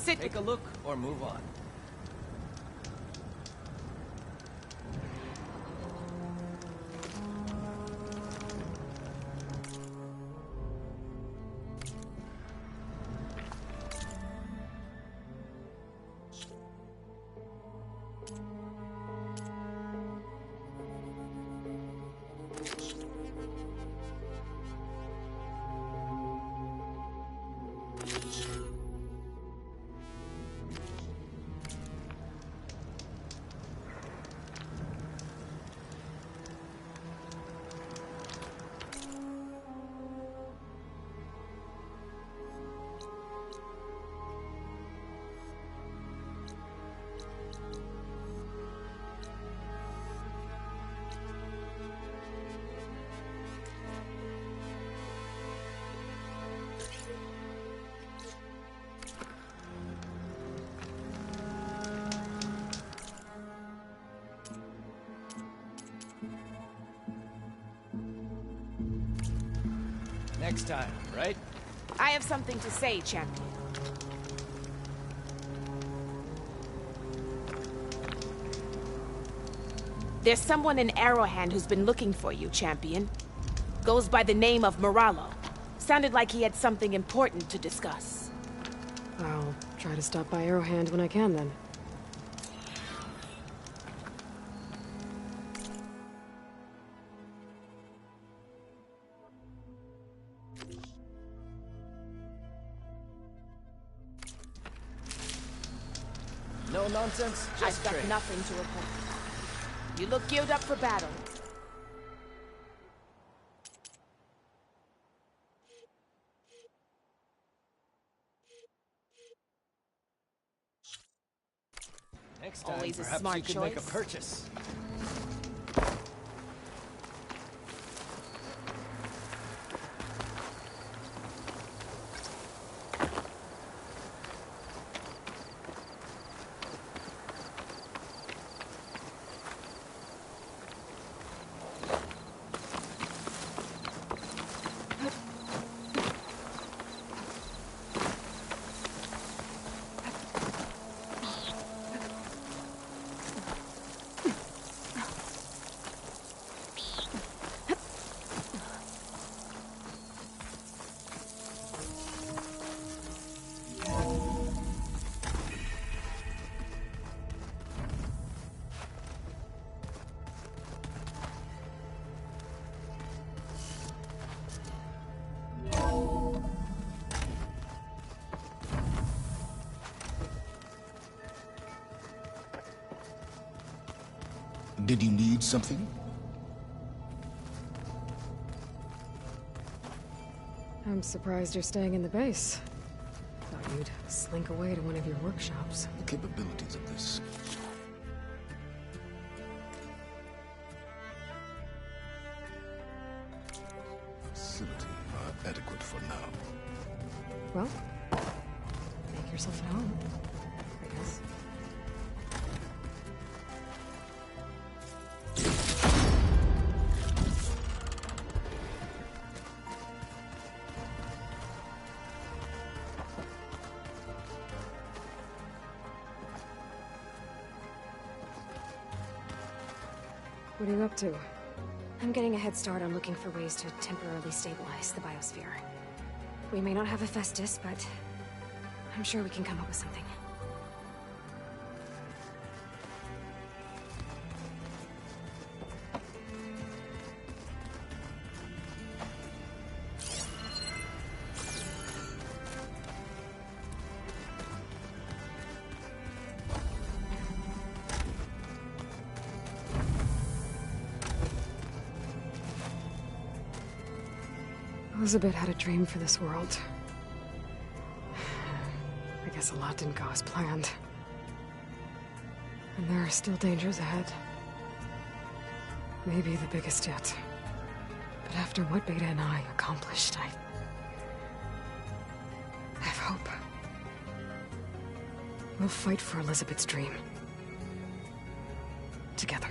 Sit. Take a look or move on. Next time, right? I have something to say, champion. There's someone in Arrowhand who's been looking for you, champion. Goes by the name of Moralo. Sounded like he had something important to discuss. I'll try to stop by Arrowhand when I can, then. No nonsense, I've just got trade. nothing to report. You look geared up for battle. Next time, Always a perhaps smart you could make a choice. purchase. Did you need something? I'm surprised you're staying in the base. Thought you'd slink away to one of your workshops. The capabilities of this facility are adequate for now. Well, make yourself at home, I guess. What are you up to? I'm getting a head start on looking for ways to temporarily stabilize the biosphere. We may not have Hephaestus, but I'm sure we can come up with something. Elizabeth had a dream for this world. I guess a lot didn't go as planned. And there are still dangers ahead. Maybe the biggest yet. But after what Beta and I accomplished, I have hope. We'll fight for Elizabeth's dream. Together.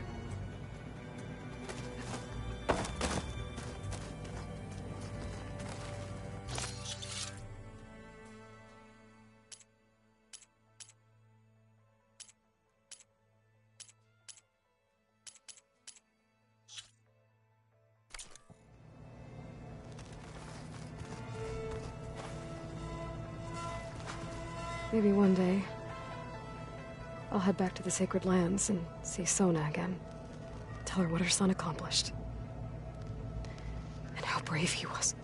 Maybe one day, I'll head back to the Sacred Lands and see Sona again. Tell her what her son accomplished. And how brave he was.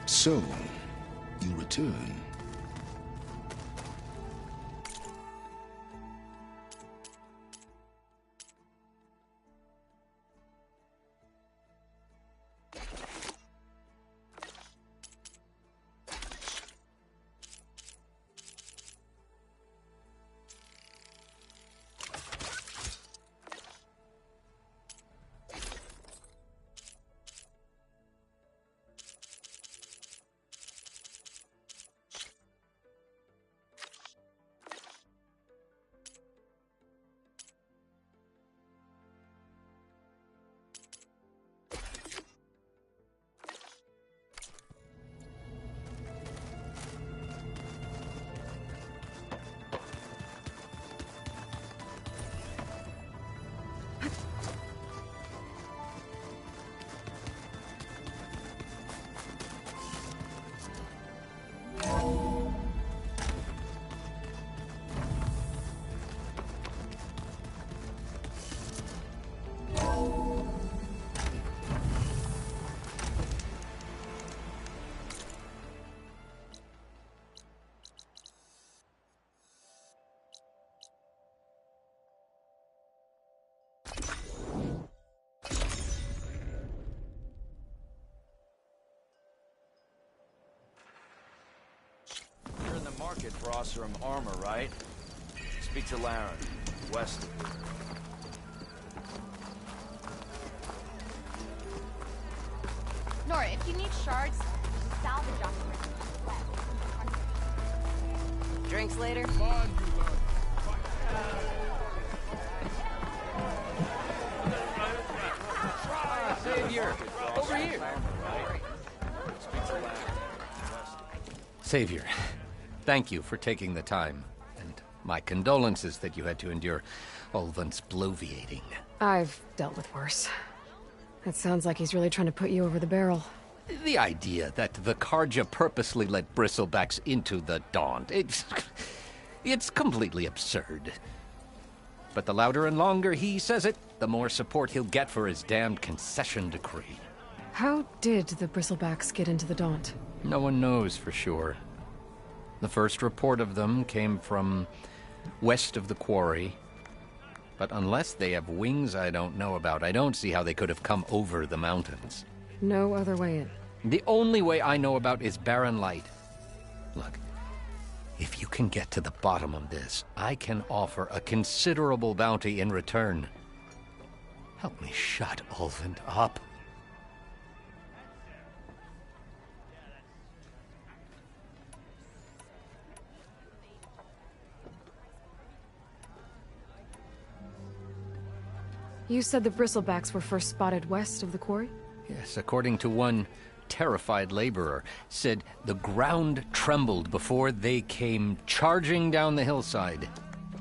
So, you return. Market for Oseram armor, right? Speak to Laren, west. Nora, if you need shards, salvage operation. Drinks later? Savior, over here. Speak to Laren, west. Savior, thank you for taking the time, and my condolences that you had to endure Ulvund's bloviating. I've dealt with worse. It sounds like he's really trying to put you over the barrel. The idea that the Carja purposely let bristlebacks into the Daunt, it's completely absurd. But the louder and longer he says it, the more support he'll get for his damned concession decree. How did the Bristlebacks get into the Daunt? No one knows for sure. The first report of them came from west of the quarry. But unless they have wings I don't know about, I don't see how they could have come over the mountains. No other way in. The only way I know about is Barren Light. Look, if you can get to the bottom of this, I can offer a considerable bounty in return. Help me shut Ulvund up. You said the Bristlebacks were first spotted west of the quarry? Yes, according to one terrified laborer, said the ground trembled before they came charging down the hillside.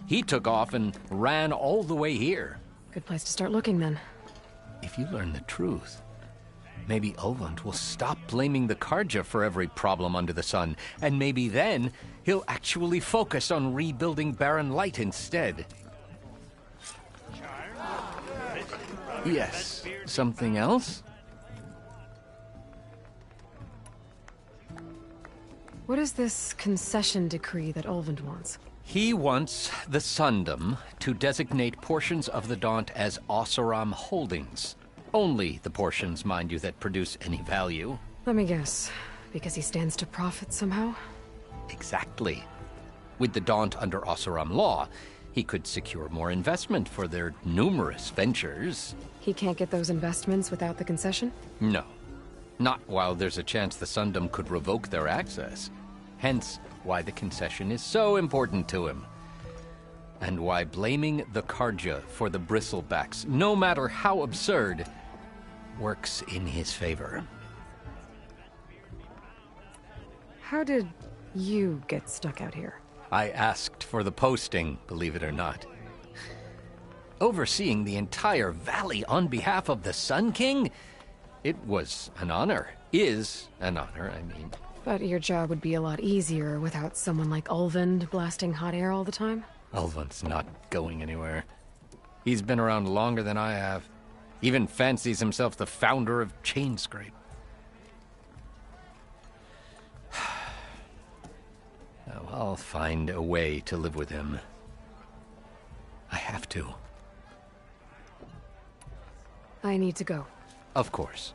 He took off and ran all the way here. Good place to start looking, then. If you learn the truth, maybe Ulvund will stop blaming the Carja for every problem under the sun, and maybe then he'll actually focus on rebuilding Barren Light instead. Yes, something else? What is this concession decree that Ulvund wants? He wants the Sundom to designate portions of the Daunt as Oseram holdings. Only the portions, mind you, that produce any value. Let me guess. Because he stands to profit somehow? Exactly. With the Daunt under Oseram law, He could secure more investment for their numerous ventures. He can't get those investments without the concession? No. Not while there's a chance the Sundom could revoke their access. Hence, why the concession is so important to him. And why blaming the Carja for the Bristlebacks, no matter how absurd, works in his favor. How did you get stuck out here? I asked for the posting, believe it or not. Overseeing the entire valley on behalf of the Sun King? It was an honor. Is an honor, I mean. But your job would be a lot easier without someone like Ulvund blasting hot air all the time? Ulvund's not going anywhere. He's been around longer than I have. Even fancies himself the founder of Chainscrape. Oh, I'll find a way to live with him. I have to. I need to go. Of course.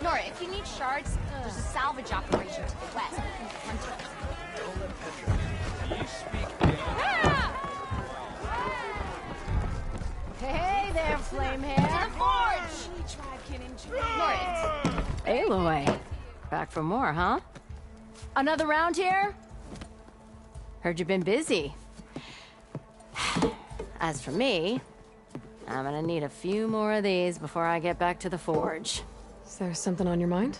Nora, if you need shards, there's a salvage operation to the west. Hey there, Flamehair. To the forge! Nora, Aloy. Back for more, huh? Another round here? Heard you've been busy. As for me, I'm gonna need a few more of these before I get back to the forge. Is there something on your mind?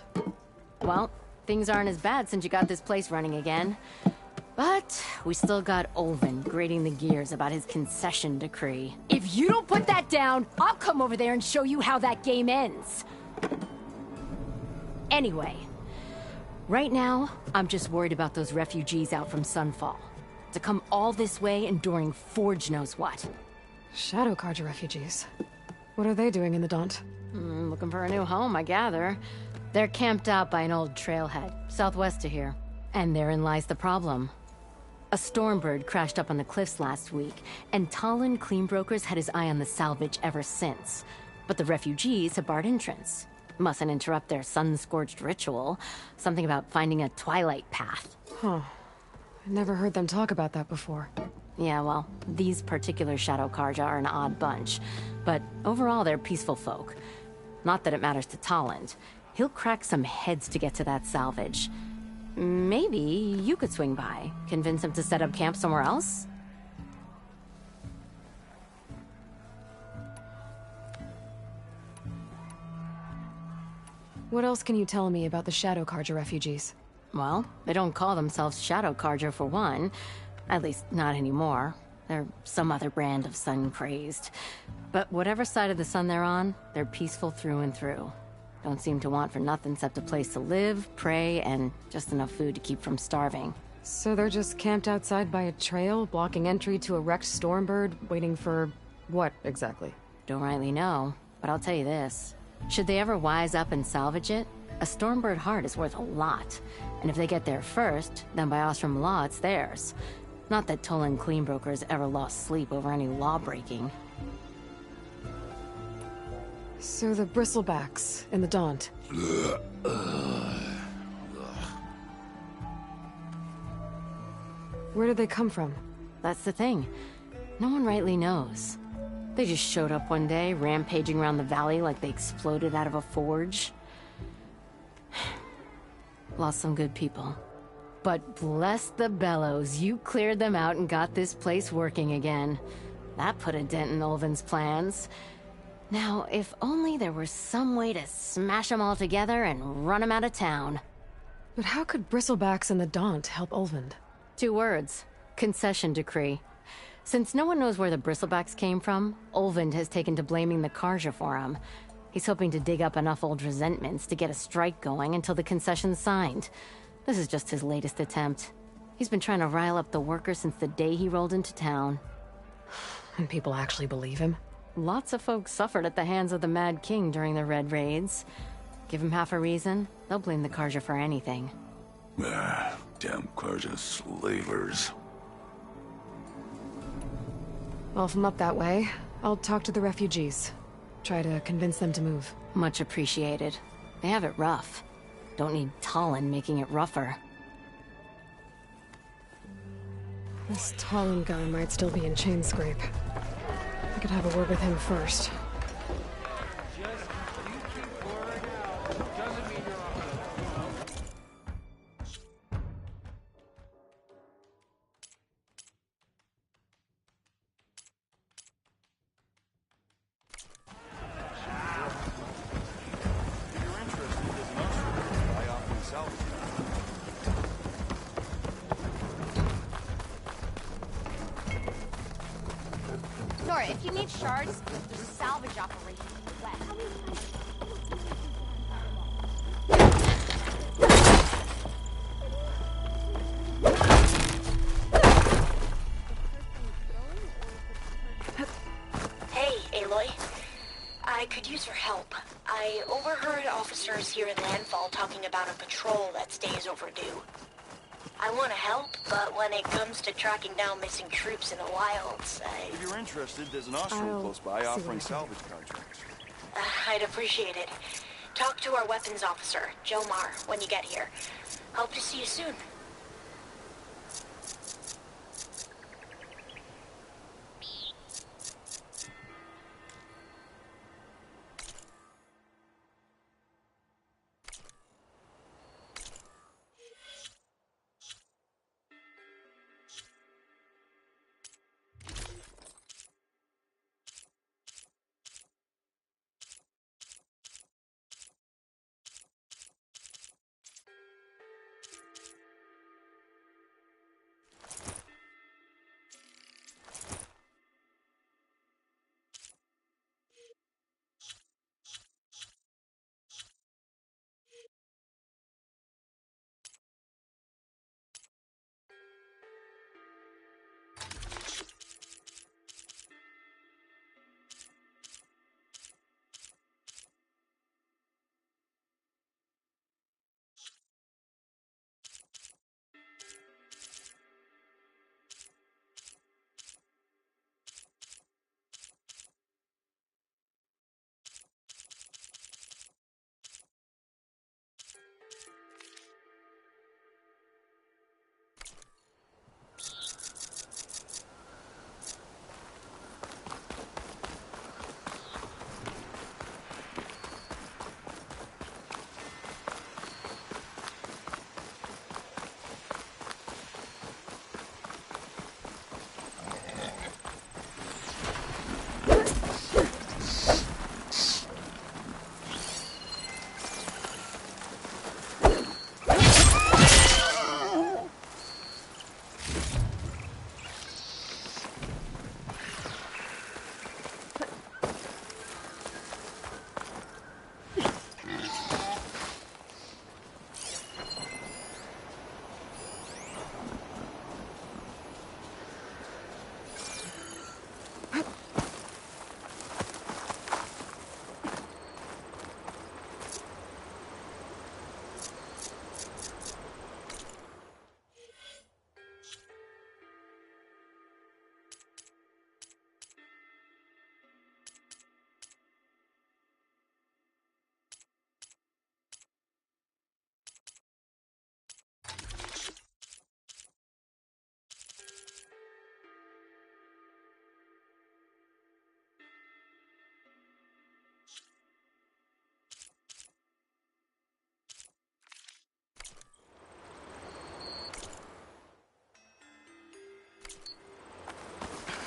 Well, things aren't as bad since you got this place running again. But we still got Ulvund grating the gears about his concession decree. If you don't put that down, I'll come over there and show you how that game ends. Anyway, right now, I'm just worried about those refugees out from Sunfall. To come all this way enduring Forge knows what. Shadow Carja refugees. What are they doing in the Daunt? Looking for a new home, I gather. They're camped out by an old trailhead, southwest of here. And therein lies the problem. A Stormbird crashed up on the cliffs last week, and Talon Cleanbrokers had his eye on the salvage ever since. But the refugees have barred entrance. Mustn't interrupt their sun-scorched ritual. Something about finding a twilight path. Huh. I never heard them talk about that before. Yeah, well, these particular Shadow Carja are an odd bunch. But overall, they're peaceful folk. Not that it matters to Talon. He'll crack some heads to get to that salvage. Maybe you could swing by, convince him to set up camp somewhere else? What else can you tell me about the Shadow Carja refugees? Well, they don't call themselves Shadow Carja for one. At least, not anymore. They're some other brand of sun-crazed. But whatever side of the sun they're on, they're peaceful through and through. Don't seem to want for nothing except a place to live, pray, and just enough food to keep from starving. So they're just camped outside by a trail, blocking entry to a wrecked Stormbird, waiting for... what, exactly? Don't rightly know, but I'll tell you this. Should they ever wise up and salvage it, a Stormbird heart is worth a lot. And if they get there first, then by Ostrom law, it's theirs. Not that Tolan Cleanbrokers ever lost sleep over any law-breaking. So the Bristlebacks in the Daunt. Where did they come from? That's the thing. No one rightly knows. They just showed up one day, rampaging around the valley like they exploded out of a forge. Lost some good people. But bless the bellows, you cleared them out and got this place working again. That put a dent in Ulvund's plans. Now, if only there were some way to smash them all together and run them out of town. But how could Bristlebacks in the Daunt help Ulvund? 2 words. Concession decree. Since no one knows where the Bristlebacks came from, Ulvund has taken to blaming the Carja for them. He's hoping to dig up enough old resentments to get a strike going until the concession's signed. This is just his latest attempt. He's been trying to rile up the workers since the day he rolled into town. And people actually believe him? Lots of folks suffered at the hands of the Mad King during the Red Raids. Give him half a reason, they'll blame the Carja for anything. Damn Carja slavers. Well, if I'm up that way, I'll talk to the refugees. Try to convince them to move. Much appreciated. They have it rough. Don't need Talon making it rougher. This Tallinn guy might still be in Chainscrape. I could have a word with him first. Nora, if you need shards, there's a salvage operation west. Hey, Aloy. I could use your help. I overheard officers here in Landfall talking about a patrol that's days overdue. I want to help, but when it comes to tracking down missing troops in the wilds, If you're interested, there's an Ostrom close by offering salvage contracts. I'd appreciate it. Talk to our weapons officer, Jomar, when you get here. Hope to see you soon.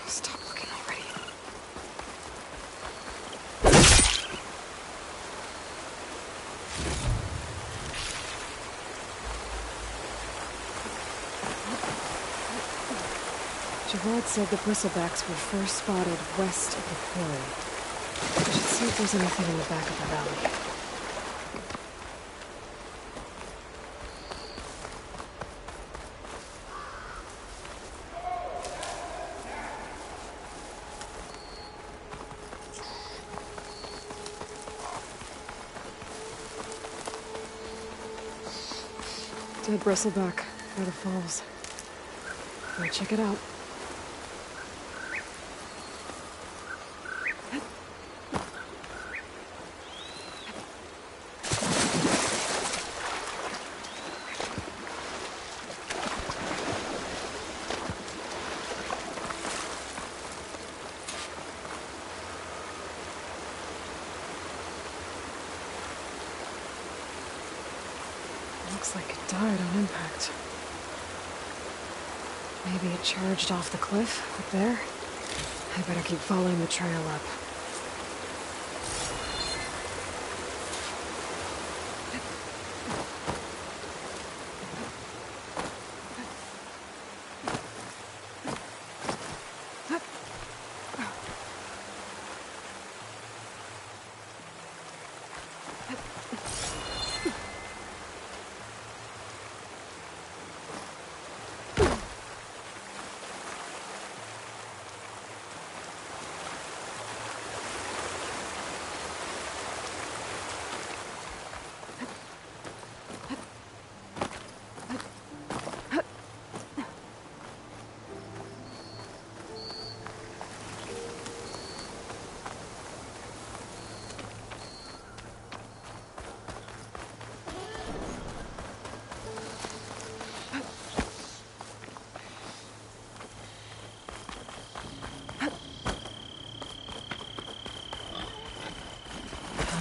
Stop looking already. Gerard said the bristlebacks were first spotted west of the quarry. I should see if there's anything in the back of the valley. Dead bristleback by the falls. Go check it out. hide on impact. Maybe it charged off the cliff, up there? I better keep following the trail up.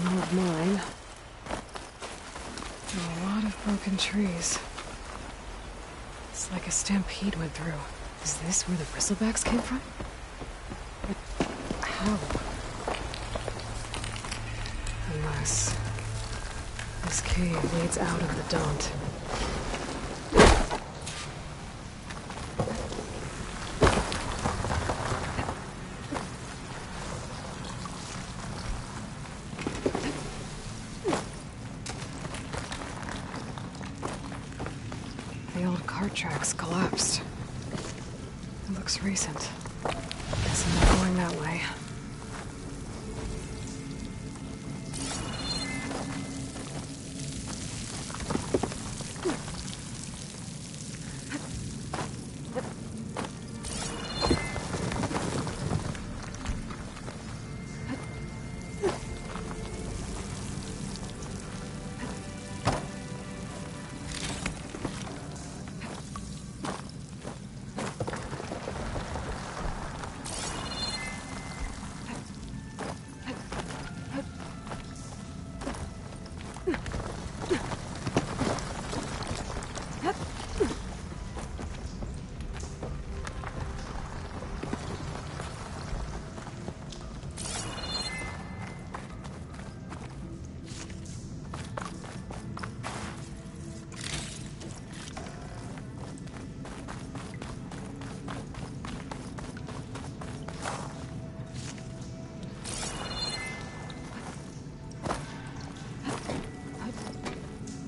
Of mine. A lot of broken trees. It's like a stampede went through. Is this where the bristlebacks came from? But how? Unless this cave leads out of the Daunt. The old cart tracks collapsed. It looks recent. Guess I'm not going that way.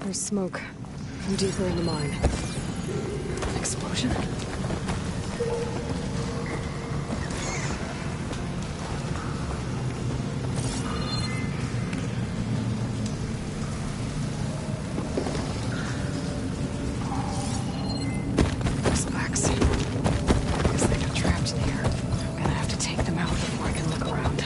There's smoke from deeper in the mine. An explosion? Bristlebacks. Guess they got trapped in here. I'm gonna have to take them out before I can look around.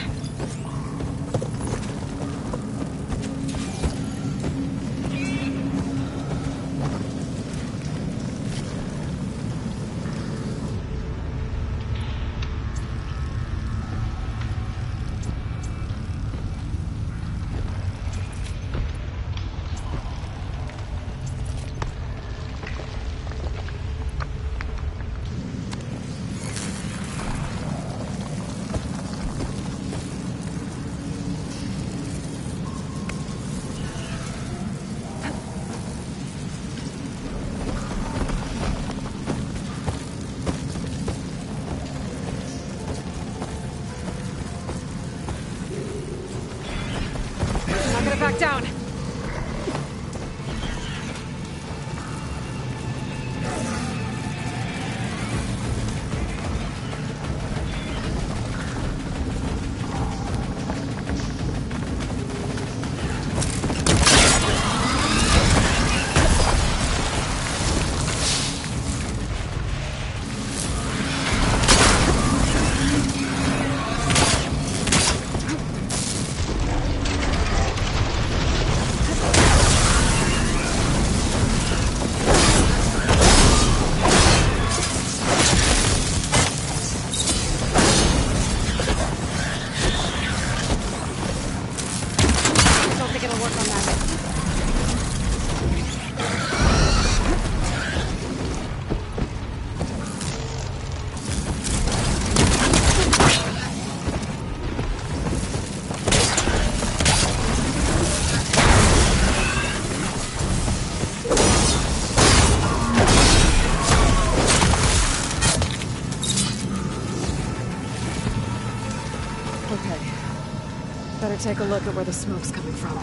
Better take a look at where the smoke's coming from.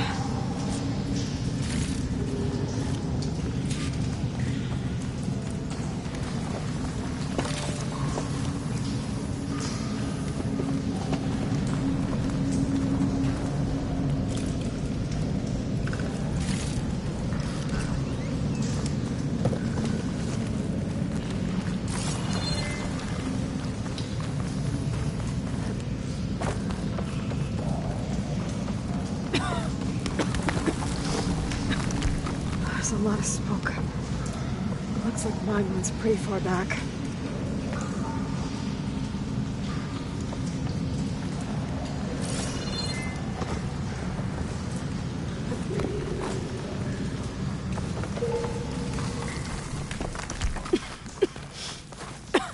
There's a lot of smoke. Looks like mine went pretty far back.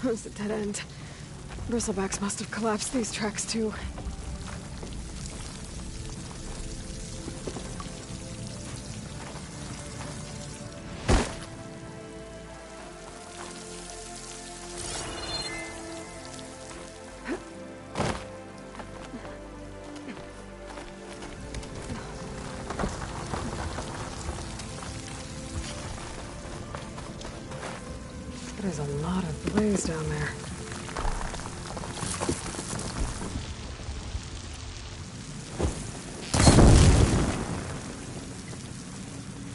There's a dead end. Bristlebacks must have collapsed these tracks too. There's a lot of blaze down there.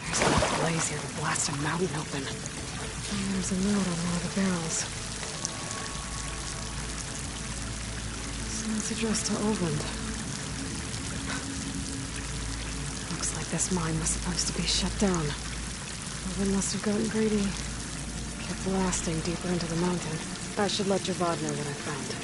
There's enough blaze here to blast a mountain open. And there's a note on one of the barrels. So it's addressed to Oland. Looks like this mine was supposed to be shut down. Oland must have gotten greedy. Kept blasting deeper into the mountain. I should let Javad know what I found.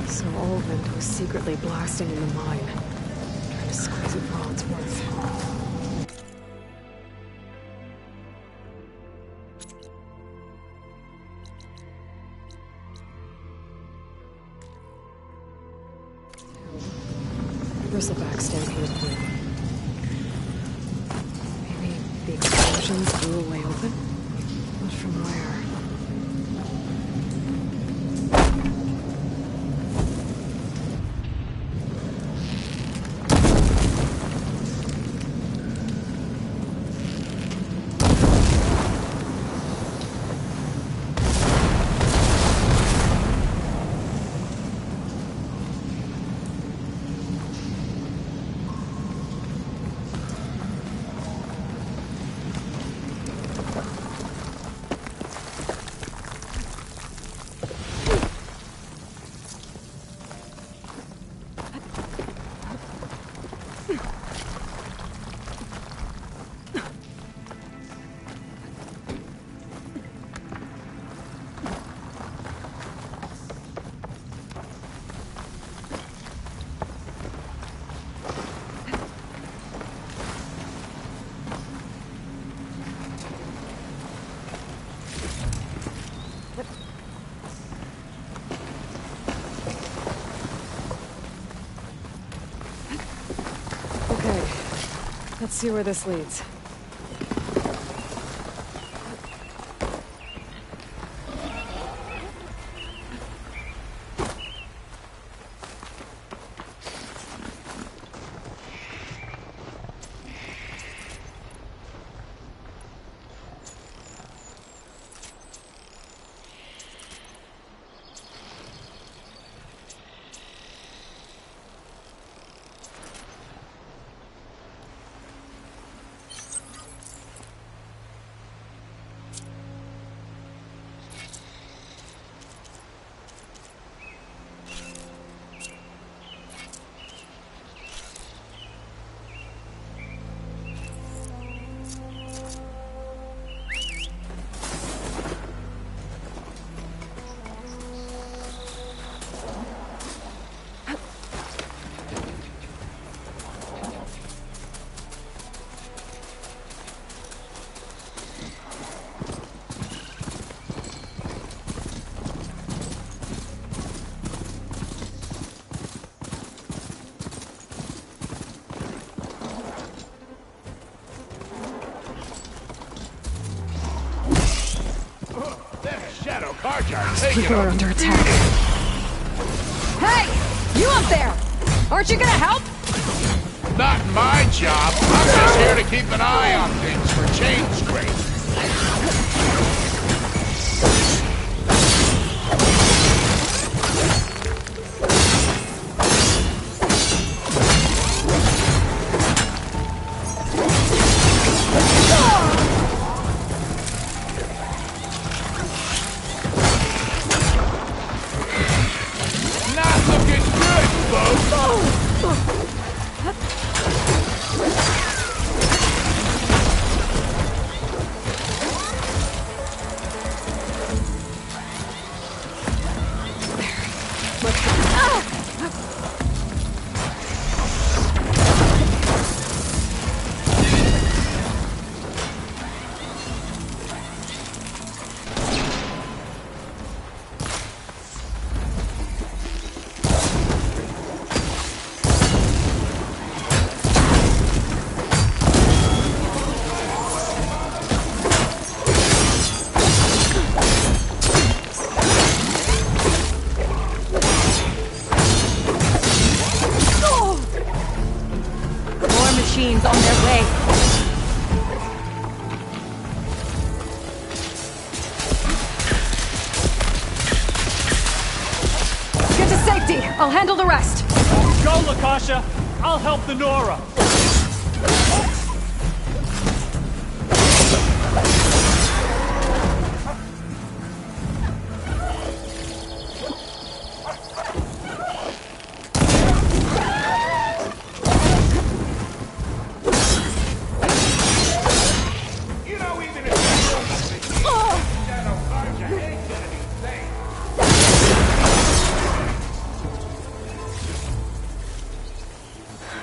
So Oland was secretly blasting in the mine, trying to squeeze it for all it's worth. Bristleback stampede point. Maybe the explosions blew a way open? But from where? Let's see where this leads. People are under attack. Hey! You up there! Aren't you gonna help? Not my job. I'm just here to keep an eye on things for change scrape. Machines on their way. Get to safety! I'll handle the rest! Go, Lakasha! I'll help the Nora!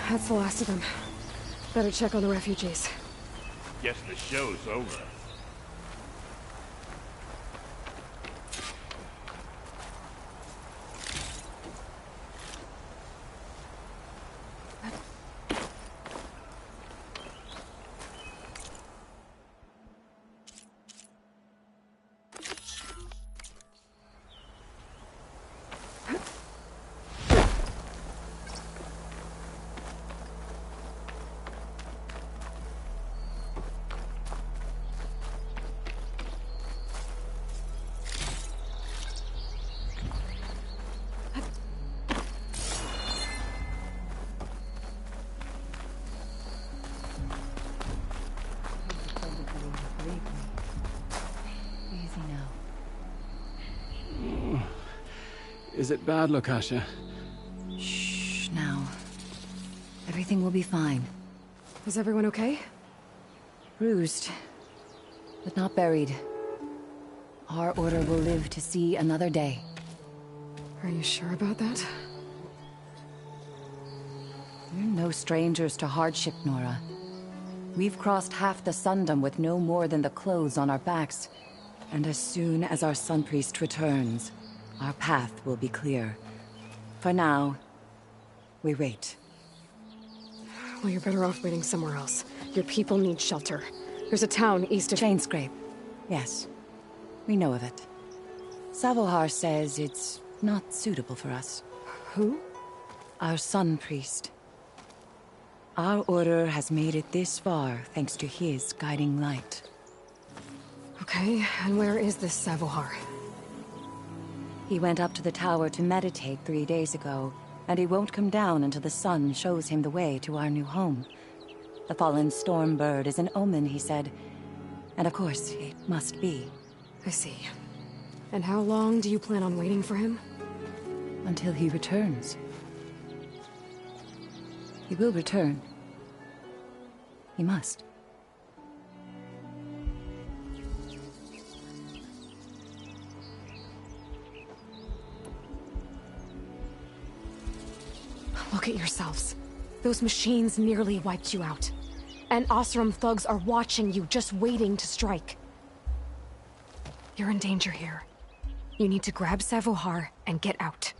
That's the last of them. Better check on the refugees. Guess the show's over. Is it bad, Lakasha? Shh, now. Everything will be fine. Is everyone okay? Bruised, but not buried. Our order will live to see another day. Are you sure about that? We're no strangers to hardship, Nora. We've crossed half the Sundom with no more than the clothes on our backs. And as soon as our Sun Priest returns, our path will be clear. For now, we wait. Well, you're better off waiting somewhere else. Your people need shelter. There's a town east of... Chainscrape. Yes. We know of it. Savohar says it's not suitable for us. Who? Our Sun Priest. Our order has made it this far thanks to his guiding light. Okay, and where is this Savohar? He went up to the tower to meditate 3 days ago, and he won't come down until the sun shows him the way to our new home. The fallen storm bird is an omen, he said. And of course, it must be. I see. And how long do you plan on waiting for him? Until he returns. He will return. He must. Look at yourselves. Those machines nearly wiped you out. And Oseram thugs are watching you, just waiting to strike. You're in danger here. You need to grab Savohar and get out.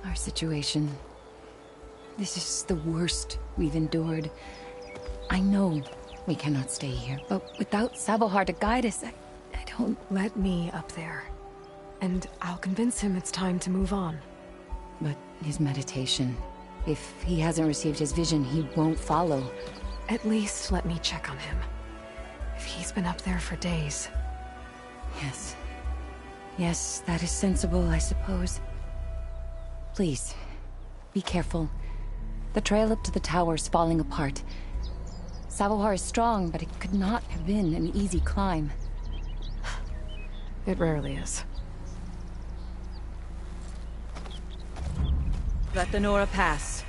Our situation. This is the worst we've endured. I know we cannot stay here, but without Savohar to guide us, I don't... Let me up there. And I'll convince him it's time to move on. But his meditation... If he hasn't received his vision, he won't follow. At least let me check on him. If he's been up there for days. Yes. Yes, that is sensible, I suppose. Please, be careful. The trail up to the tower's falling apart. Savohar is strong, but it could not have been an easy climb. It rarely is. Let the Nora pass.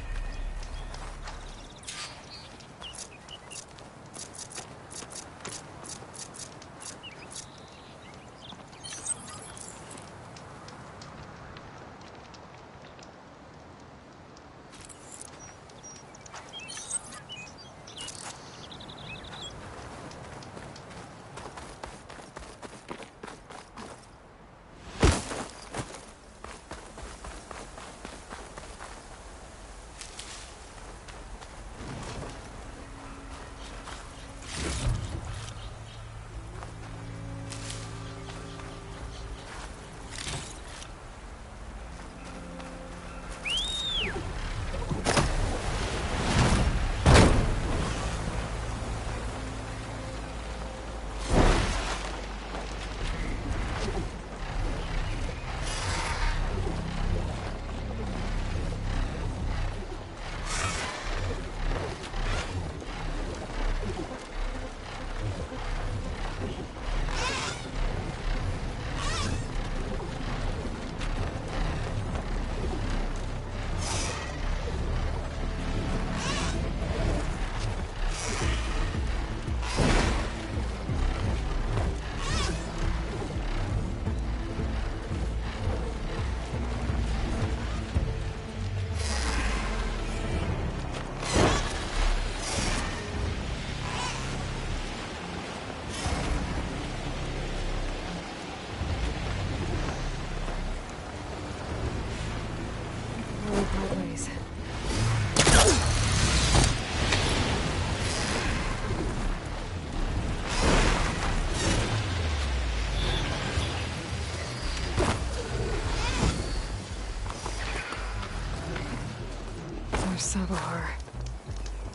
Savohar.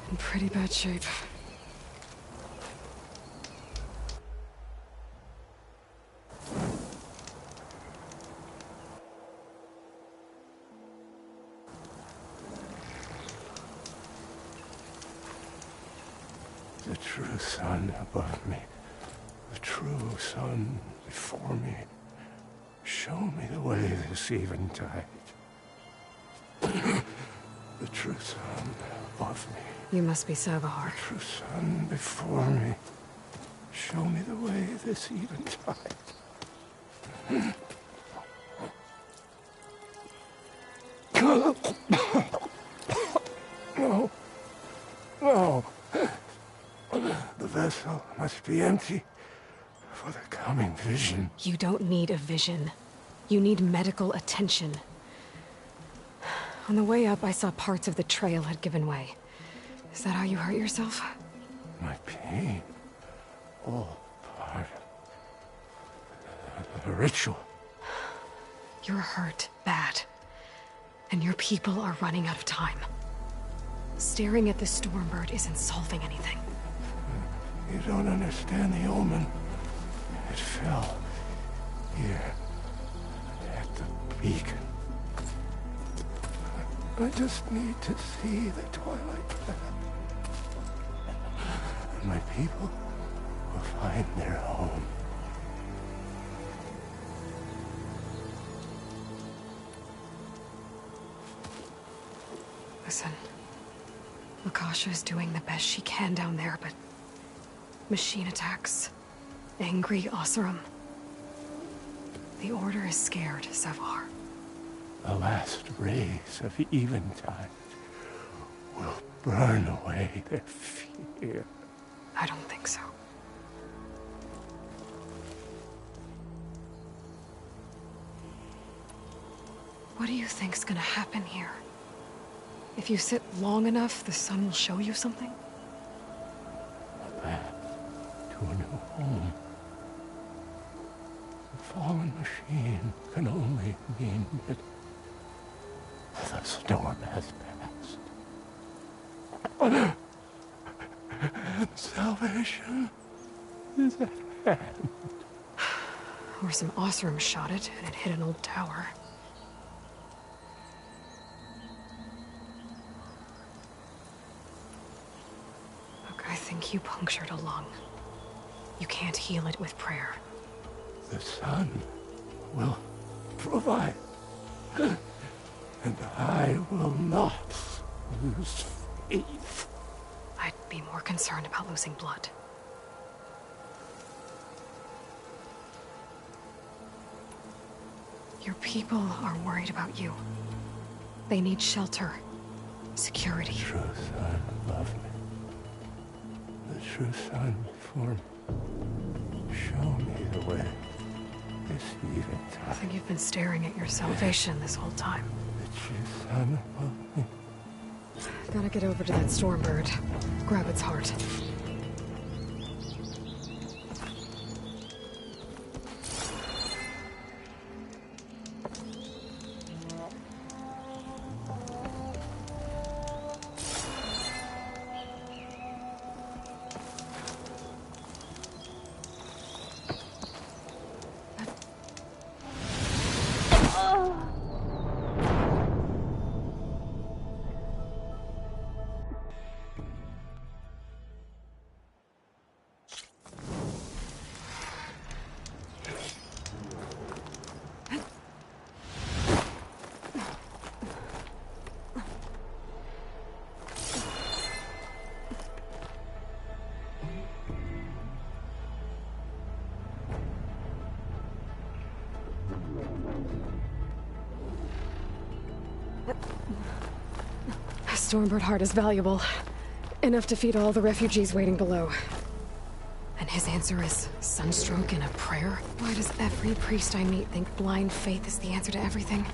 In pretty bad shape. The true sun above me. The true sun before me. Show me the way this eventide. The true sun above me. You must be Savohar. The true sun before me. Show me the way this eventide. No. No. The vessel must be empty for the coming vision. You don't need a vision. You need medical attention. On the way up, I saw parts of the trail had given way. Is that how you hurt yourself? My pain. All part of the ritual. You're hurt bad. And your people are running out of time. Staring at the Stormbird isn't solving anything. You don't understand the omen. It fell here at the beacon. I just need to see the Twilight Path. And my people will find their home. Listen, Lakasha is doing the best she can down there, but machine attacks, angry Oseram. The Order is scared, Sevar. The last rays of Eventide will burn away their fear. I don't think so. What do you think's gonna happen here? If you sit long enough, the sun will show you something? A path to a new home. The fallen machine can only mean that the storm has passed. And salvation is at hand. Or some Oseram shot it, and it hit an old tower. I think you punctured a lung. You can't heal it with prayer. The sun will provide. And I will not lose faith. I'd be more concerned about losing blood. Your people are worried about you. They need shelter, security. The true sun above me. The true sun before me. Show me the way. This eventide. I think you've been staring at your salvation this whole time. The true sun above me. Gotta get over to that Stormbird. Grab its heart. Stormbird heart is valuable. Enough to feed all the refugees waiting below. And his answer is sunstroke and a prayer? Why does every priest I meet think blind faith is the answer to everything?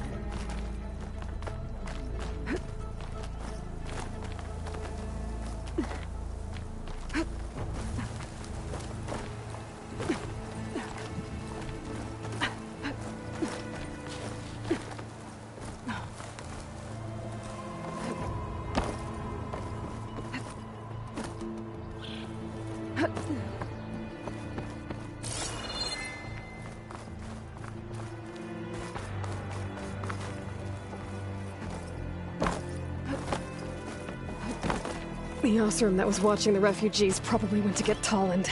The Oseram that was watching the refugees probably went to get Tolland.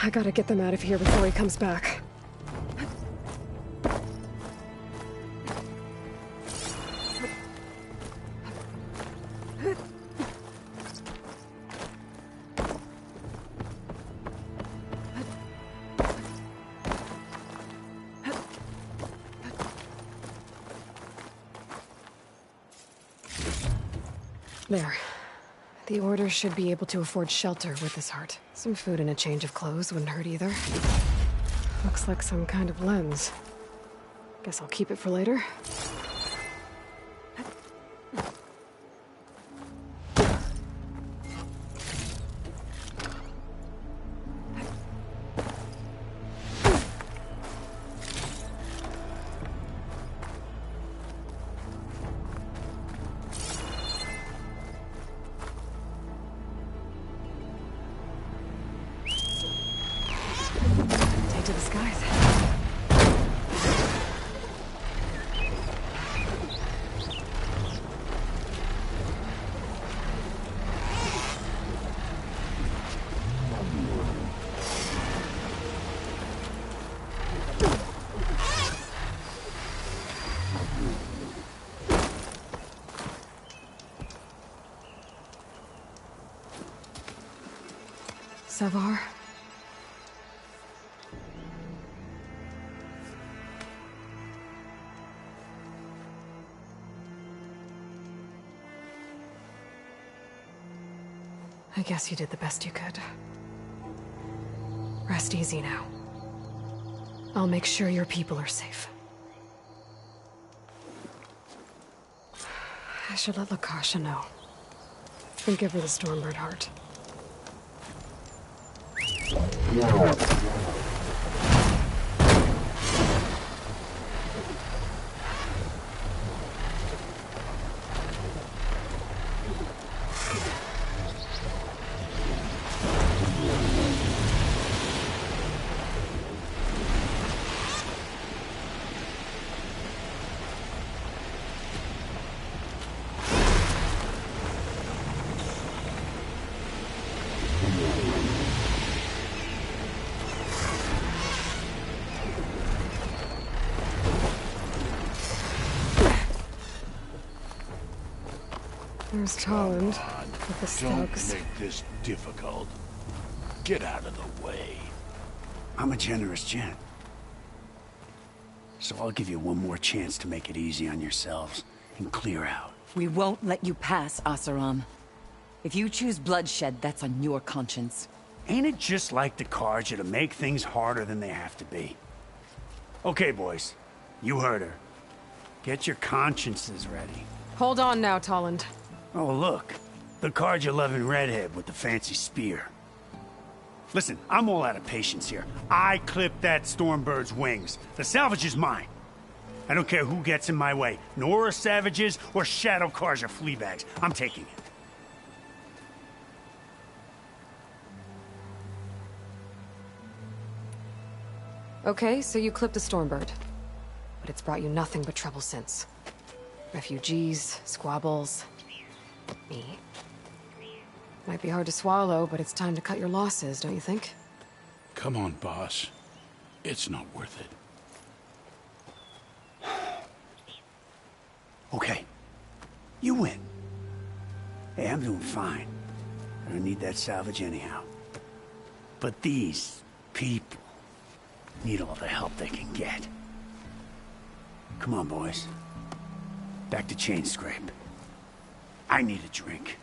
I gotta get them out of here before he comes back. There. The Order should be able to afford shelter with this heart. Some food and a change of clothes wouldn't hurt either. Looks like some kind of lens. Guess I'll keep it for later. Take to the skies. Savar? I guess you did the best you could. Rest easy now. I'll make sure your people are safe. I should let Lakasha know. And give her the Stormbird heart. There's Tolland with the Don't thugs. make this difficult. Get out of the way. I'm a generous gent. So I'll give you one more chance to make it easy on yourselves and clear out. We won't let you pass, Oseram. If you choose bloodshed, that's on your conscience. Ain't it just like the Carja to make things harder than they have to be? Okay, boys. You heard her. Get your consciences ready. Hold on now, Tolland. Oh, look. The Carja-loving redhead with the fancy spear. Listen, I'm all out of patience here. I clipped that Stormbird's wings. The salvage is mine. I don't care who gets in my way. Nora savages or Shadow Carja fleabags. I'm taking it. Okay, so you clipped the Stormbird. But it's brought you nothing but trouble since. Refugees, squabbles, me. Might be hard to swallow, but it's time to cut your losses, don't you think? Come on, boss. It's not worth it. Okay. You win. Hey, I'm doing fine. I don't need that salvage anyhow. But these people need all the help they can get. Come on, boys. Back to Chainscrape. I need a drink.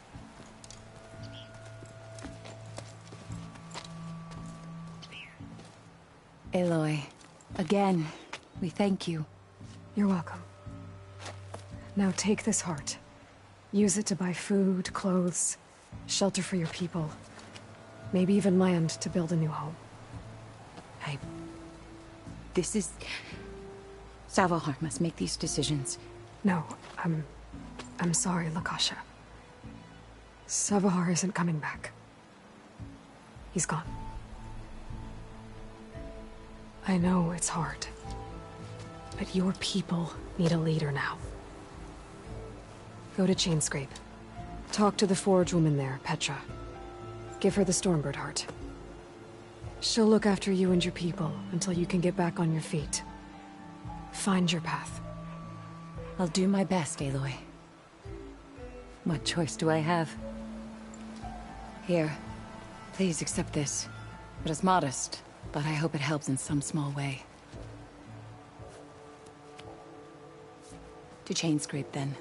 Aloy, again, we thank you. You're welcome. Now take this heart. Use it to buy food, clothes, shelter for your people. Maybe even land to build a new home. This is... Savar must make these decisions. No, I'm sorry, Lakasha. Savar isn't coming back. He's gone. I know it's hard. But your people need a leader now. Go to Chainscrape. Talk to the Forge woman there, Petra. Give her the Stormbird heart. She'll look after you and your people until you can get back on your feet. Find your path. I'll do my best, Aloy. What choice do I have? Here, please accept this. It is modest, but I hope it helps in some small way. To Chainscrape, then.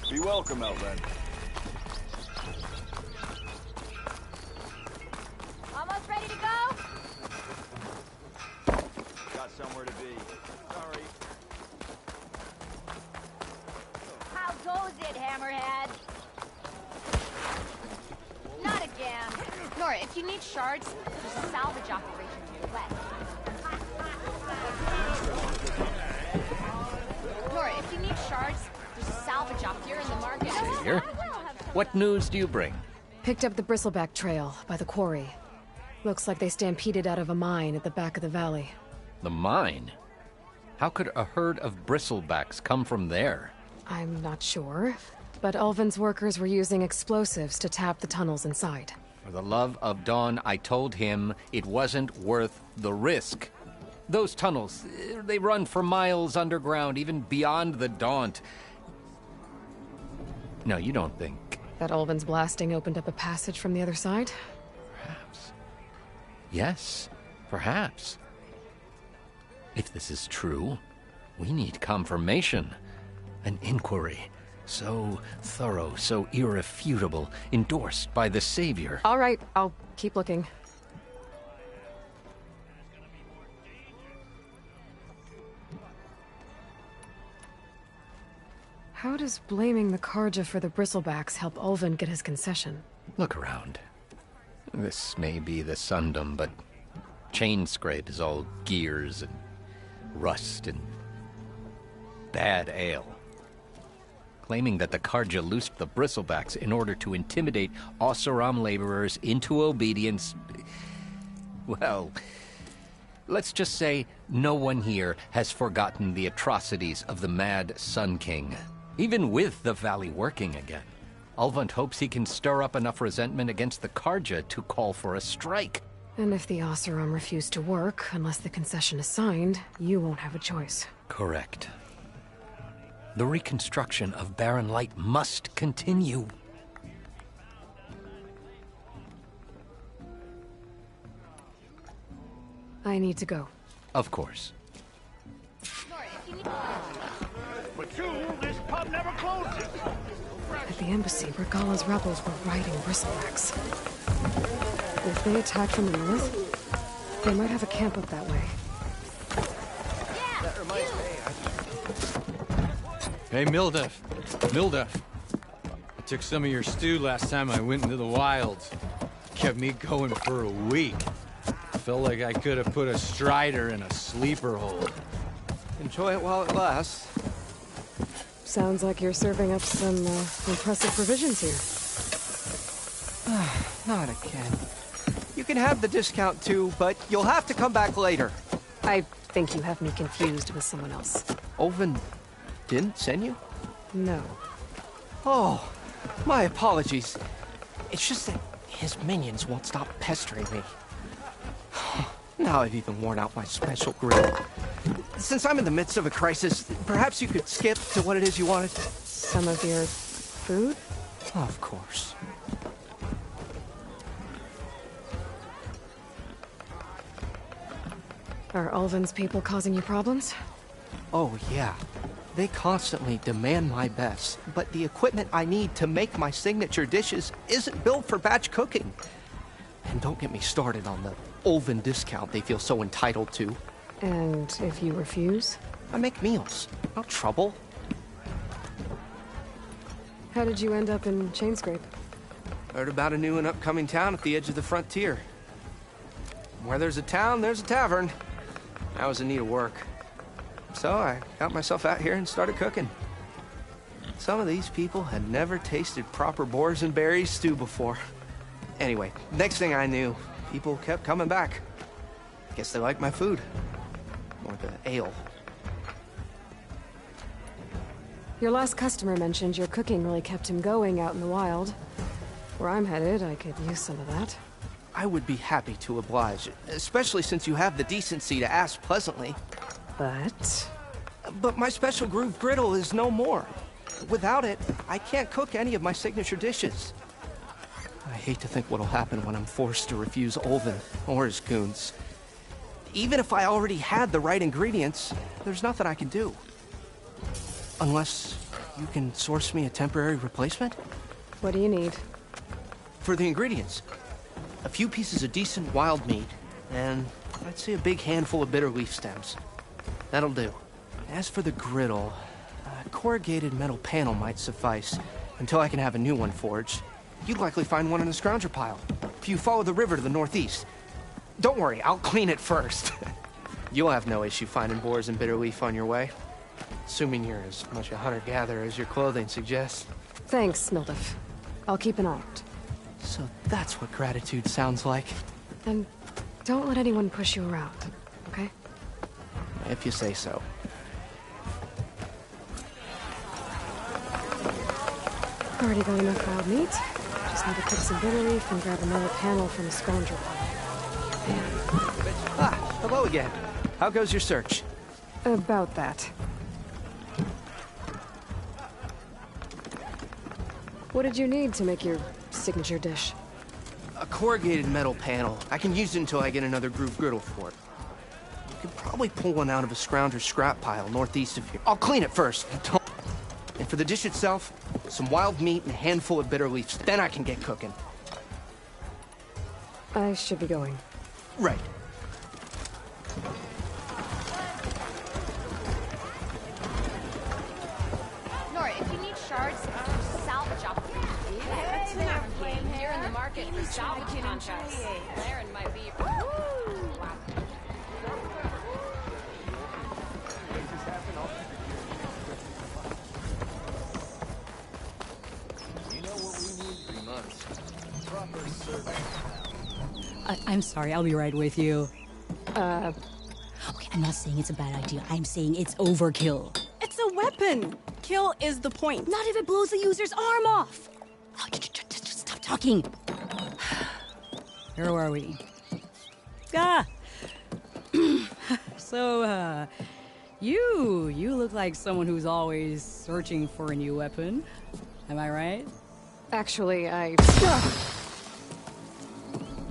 Be welcome, Elven. Almost ready to go? Got somewhere to be. Sorry. How goes it, Hammerhead? Not again. Nora, if you need shards, there's a salvage operation to your west. Nora, if you need shards, there's a salvage op here in the market. Here? What news do you bring? Picked up the Bristleback Trail by the quarry. Looks like they stampeded out of a mine at the back of the valley. The mine? How could a herd of bristlebacks come from there? I'm not sure, but Ulvin's workers were using explosives to tap the tunnels inside. For the love of Dawn, I told him it wasn't worth the risk. Those tunnels, they run for miles underground, even beyond the Daunt. No, you don't think... That Ulvin's blasting opened up a passage from the other side? Perhaps. Yes, perhaps. If this is true, we need confirmation. An inquiry. So thorough, so irrefutable, endorsed by the Savior. All right, I'll keep looking. How does blaming the Karja for the Bristlebacks help Ulvin get his concession? Look around. This may be the Sundom, but Chainscrape is all gears and rust and bad ale. Claiming that the Karja loosed the Bristlebacks in order to intimidate Oseram laborers into obedience... Well, let's just say no one here has forgotten the atrocities of the Mad Sun King. Even with the Valley working again, Ulvund hopes he can stir up enough resentment against the Karja to call for a strike. And if the Oseram refuse to work, unless the concession is signed, you won't have a choice. Correct. The reconstruction of Barren Light must continue. I need to go. Of course. But this pub never closes. At the embassy, Regalla's rebels were riding Bristlebacks. If they attack from the north, they might have a camp up that way. That reminds me. Hey, Mildef. Mildef. I took some of your stew last time I went into the wilds. Kept me going for a week. Felt like I could have put a strider in a sleeper hole. Enjoy it while it lasts. Sounds like you're serving up some impressive provisions here. Not again. You can have the discount too, but you'll have to come back later. I think you have me confused with someone else. Ulvin didn't send you? No. Oh, my apologies. It's just that his minions won't stop pestering me. Now I've even worn out my special grill. Since I'm in the midst of a crisis, perhaps you could skip to what it is you wanted? Some of your food? Of course. Are Ulvin's people causing you problems? Oh, yeah. They constantly demand my best, but the equipment I need to make my signature dishes isn't built for batch cooking. And don't get me started on the Ulvin discount they feel so entitled to. And if you refuse? I make meals, no trouble. How did you end up in Chainscrape? Heard about a new and upcoming town at the edge of the frontier. Where there's a town, there's a tavern. I was in need of work. So I got myself out here and started cooking. Some of these people had never tasted proper boars and berries stew before. Anyway, next thing I knew, people kept coming back. Guess they liked my food. Or the ale. Your last customer mentioned your cooking really kept him going out in the wild. Where I'm headed, I could use some of that. I would be happy to oblige, especially since you have the decency to ask pleasantly. But my special groove griddle is no more. Without it, I can't cook any of my signature dishes. I hate to think what'll happen when I'm forced to refuse Ulvin or his goons. Even if I already had the right ingredients, there's nothing I can do. Unless you can source me a temporary replacement? What do you need? For the ingredients, a few pieces of decent wild meat, and I'd say a big handful of bitter leaf stems. That'll do. As for the griddle, a corrugated metal panel might suffice until I can have a new one forged. You'd likely find one in the scrounger pile, if you follow the river to the northeast. Don't worry, I'll clean it first. You'll have no issue finding boars and bitter leaf on your way. Assuming you're as much a hunter-gatherer as your clothing suggests. Thanks, Mildef. I'll keep an eye out. So that's what gratitude sounds like. And don't let anyone push you around, okay? If you say so. Already got enough wild meat. Just need to cook some bitter leaf and grab another panel from the scrounger pile. Ah, hello again. How goes your search? About that. What did you need to make your signature dish? A corrugated metal panel. I can use it until I get another groove griddle for it. You could probably pull one out of a scrounger scrap pile northeast of here. I'll clean it first. And for the dish itself, some wild meat and a handful of bitter leaves. Then I can get cooking. I should be going. Right. Nora, if you need shards, there's a salvage operation. You're in the market for salvage contracts. Laren might be. I'm sorry, I'll be right with you. Okay, I'm not saying it's a bad idea. I'm saying it's overkill. It's a weapon. Kill is the point. Not if it blows the user's arm off. Oh, just stop talking. Where are we? So, you look like someone who's always searching for a new weapon. Am I right? Actually,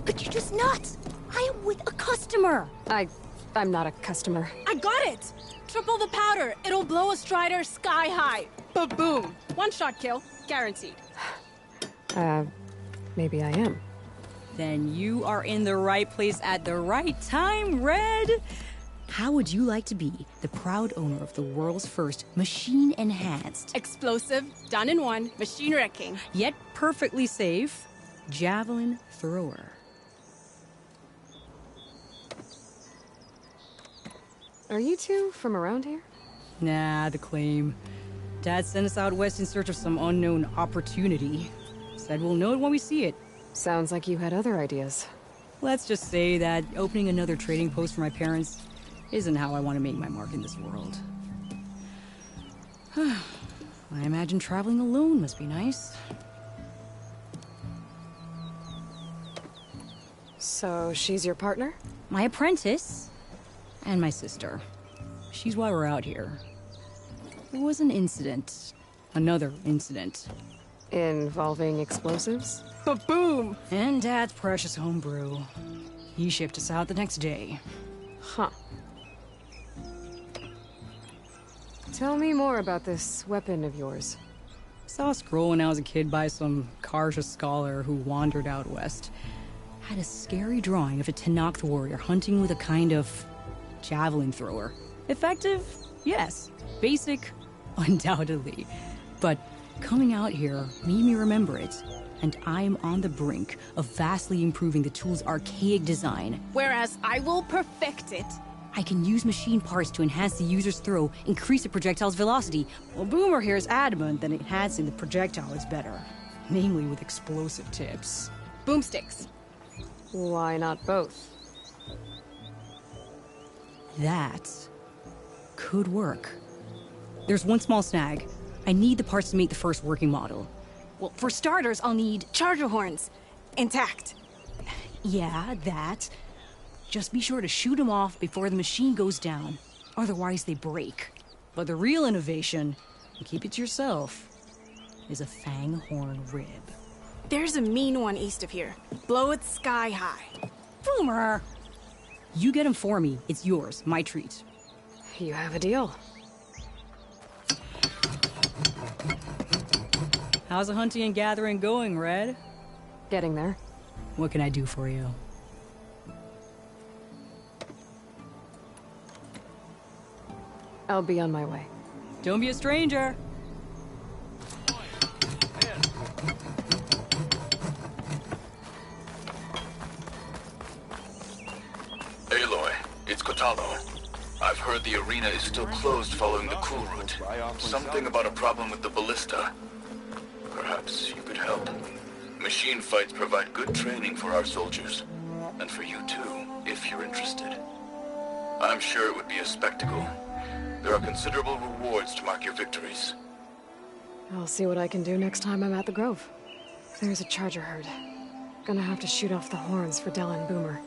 Could you just not? I am with a customer. I'm not a customer. I got it. Triple the powder. It'll blow a Strider sky high. Ba-boom. One shot kill. Guaranteed. Maybe I am. Then you are in the right place at the right time, Red. How would you like to be the proud owner of the world's first machine-enhanced, explosive, done in one, machine wrecking, yet perfectly safe, javelin thrower? Are you two from around here? Nah, the claim. Dad sent us out west in search of some unknown opportunity. Said we'll know it when we see it. Sounds like you had other ideas. Let's just say that opening another trading post for my parents isn't how I want to make my mark in this world. I imagine traveling alone must be nice. So, she's your partner? My apprentice. And my sister. She's why we're out here. There was an incident. Another incident. Involving explosives? Ba-boom! And Dad's precious homebrew. He shipped us out the next day. Huh. Tell me more about this weapon of yours. Saw a scroll when I was a kid by some Karja scholar who wandered out west. Had a scary drawing of a Tenakth warrior hunting with a kind of javelin thrower. Effective? Yes. Basic? Undoubtedly. But coming out here made me remember it. And I'm on the brink of vastly improving the tool's archaic design. Whereas I will perfect it. I can use machine parts to enhance the user's throw, increase the projectile's velocity. Well, Boomer here is adamant that enhancing the projectile is better. Namely with explosive tips. Boomsticks. Why not both? That could work. There's one small snag. I need the parts to make the first working model. Well, for starters, I'll need charger horns. Intact. Yeah, that. Just be sure to shoot them off before the machine goes down. Otherwise, they break. But the real innovation, and keep it to yourself, is a fang horn rib. There's a mean one east of here. Blow it sky high. Boomer! You get him for me. It's yours. My treat. You have a deal. How's the hunting and gathering going, Red? Getting there. What can I do for you? I'll be on my way. Don't be a stranger. Aloy, it's Kotalo. I've heard the arena is still closed following the cool route. Something about a problem with the ballista. Perhaps you could help. Machine fights provide good training for our soldiers. And for you too, if you're interested. I'm sure it would be a spectacle. There are considerable rewards to mark your victories. I'll see what I can do next time I'm at the Grove. There's a charger herd. Gonna have to shoot off the horns for Della and Boomer.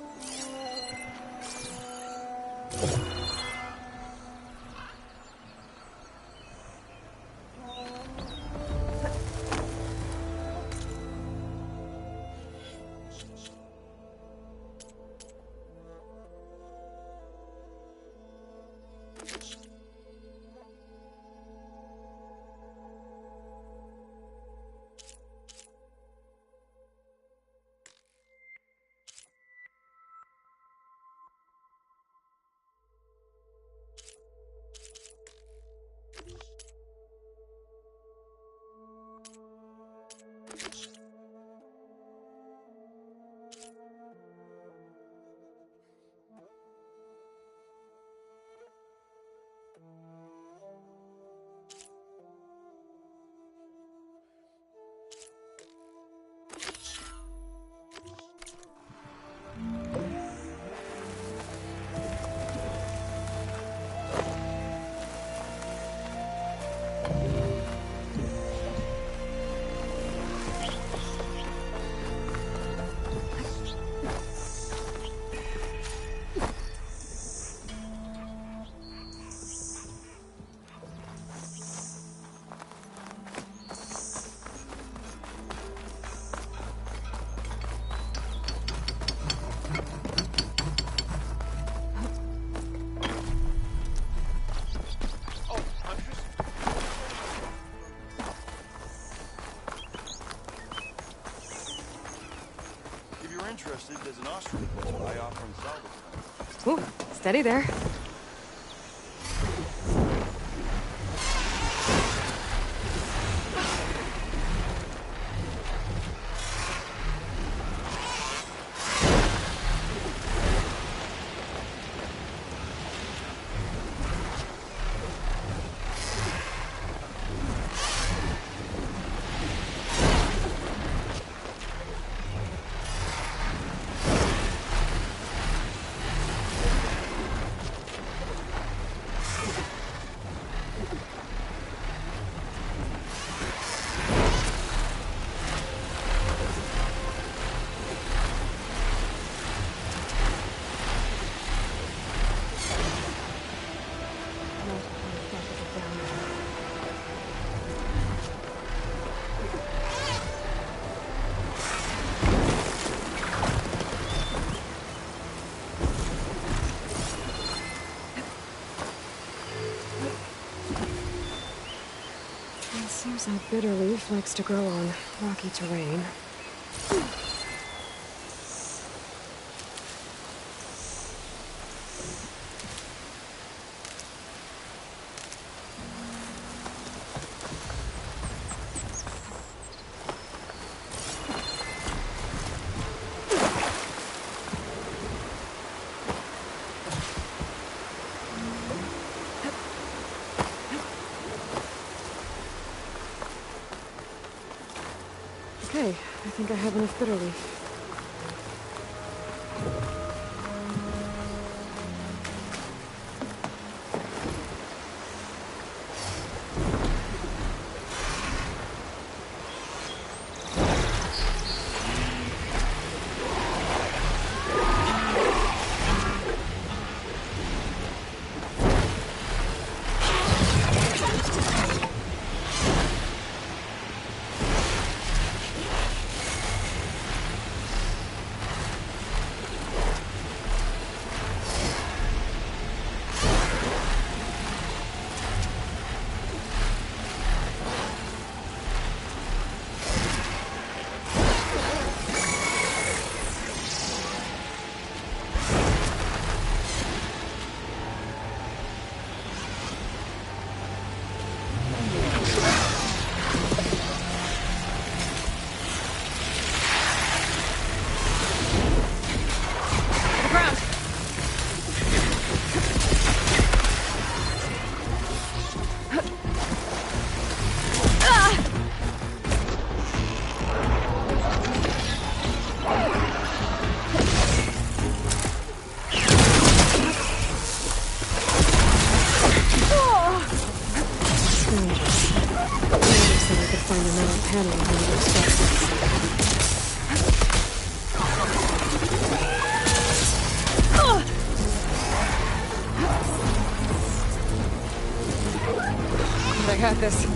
Interested, there's an Ostrom close by offering salvage. Ooh, steady there. Seems like bitterleaf likes to grow on rocky terrain. Okay, I think I have enough bitterleaf. I got this.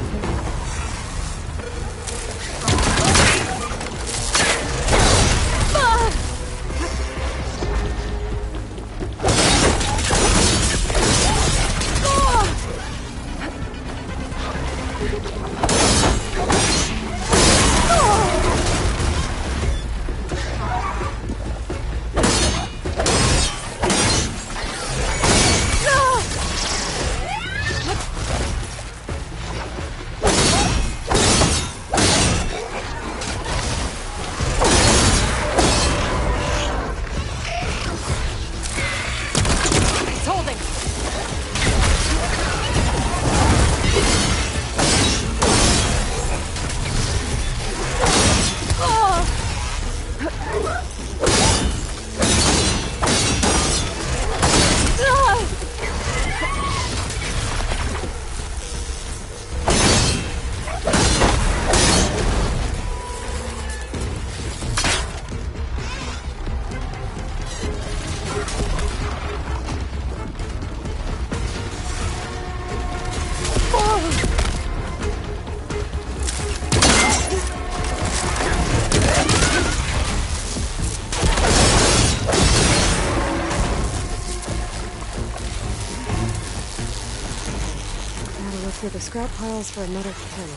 Through the scrap piles for another panel.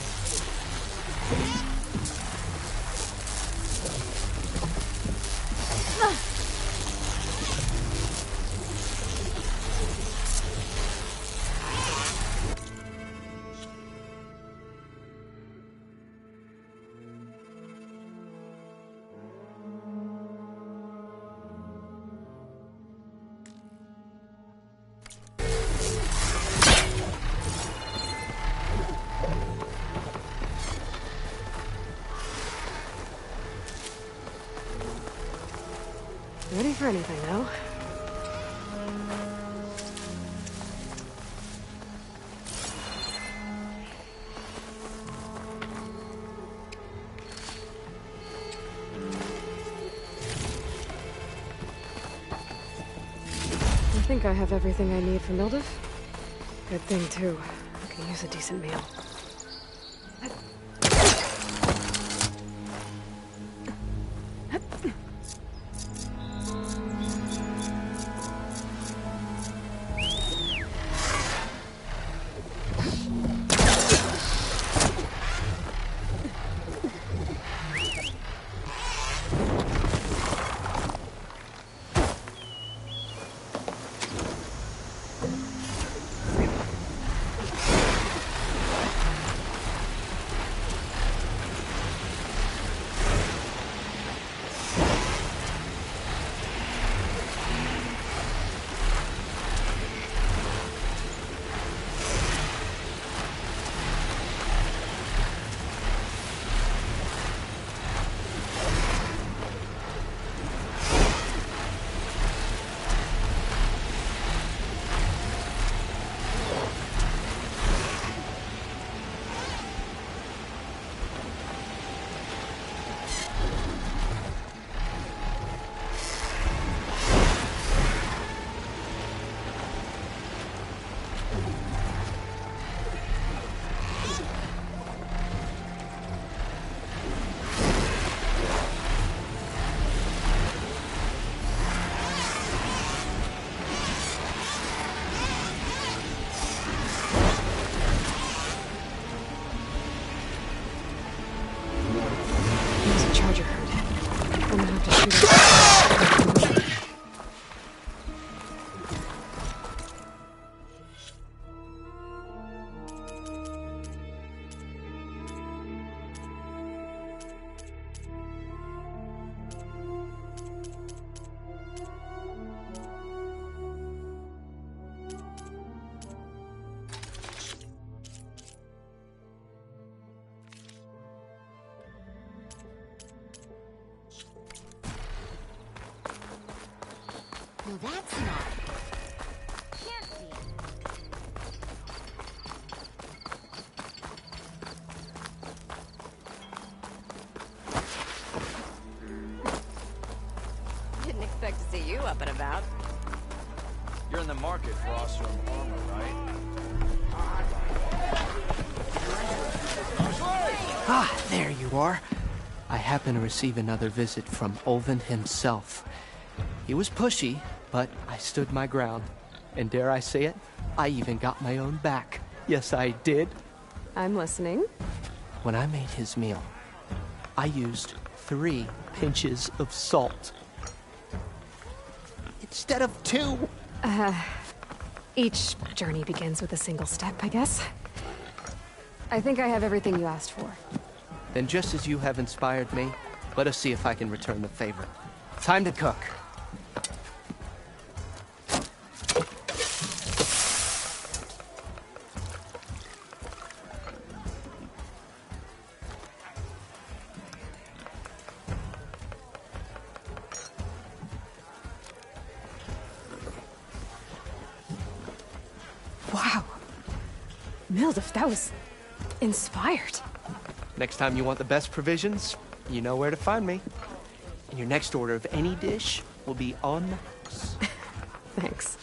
Ready for anything, though. I think I have everything I need for Mildev. Good thing, too. I can use a decent meal. charger herd. I'm gonna have to shoot it. No, that's not. Can't be. Didn't expect to see you up and about. You're in the market for Oseram armor, right? Ah, there you are. I happen to receive another visit from Ulvin himself. He was pushy, but I stood my ground. And dare I say it, I even got my own back. Yes, I did. I'm listening. When I made his meal, I used 3 pinches of salt. Instead of 2. Each journey begins with a single step, I guess. I think I have everything you asked for. Then just as you have inspired me, let us see if I can return the favor. Time to cook. Wow. Mildef, that was inspired. Next time you want the best provisions, you know where to find me. And your next order of any dish will be on the house. Thanks.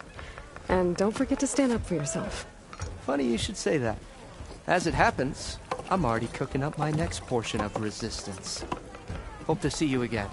And don't forget to stand up for yourself. Funny you should say that. As it happens, I'm already cooking up my next portion of resistance. Hope to see you again.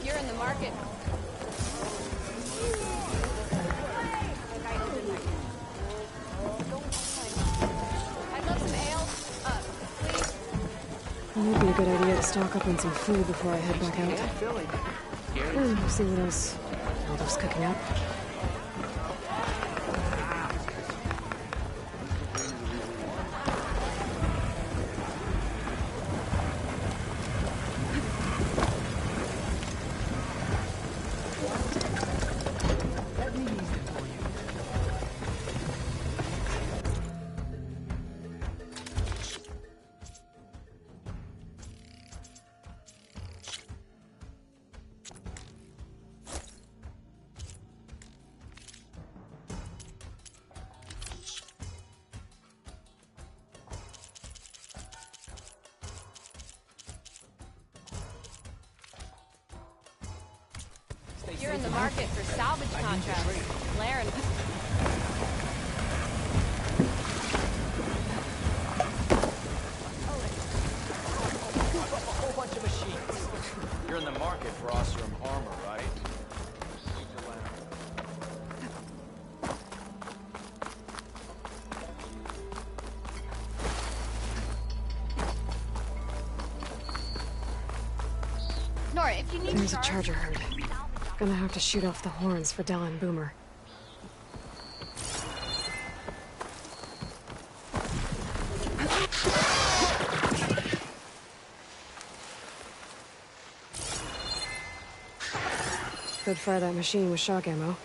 You're in the market. I'd love some ale. Please. It would be a good idea to stock up on some food before I head back out. And see what else Mildef's cooking up. You're in the market for salvage contracts. Laren. A whole bunch of machines. You're in the market for Oseram armor, right? Nora, if you need There's a shards, charger herd. Gonna have to shoot off the horns for Del and Boomer. Could fire that machine with shock ammo.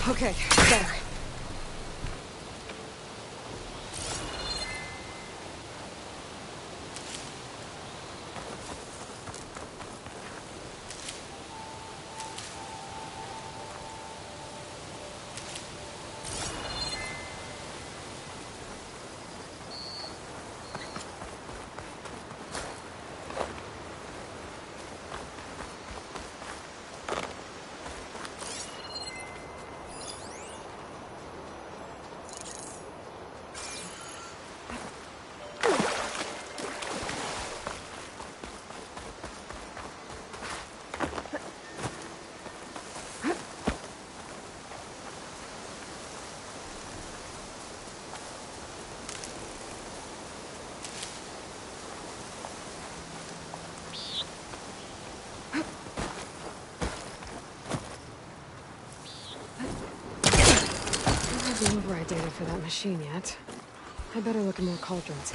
Okay, better. override data for that machine yet. I better look at more cauldrons.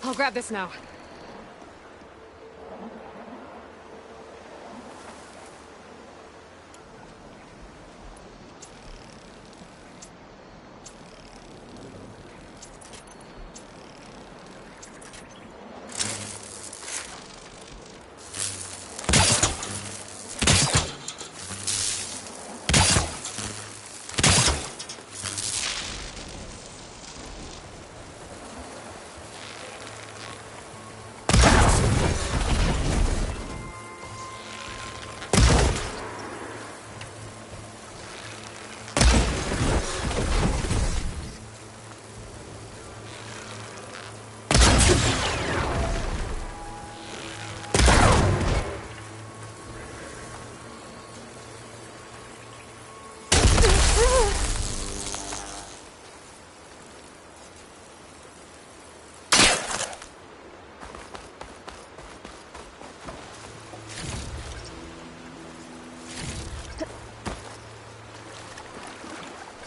I'll grab this now.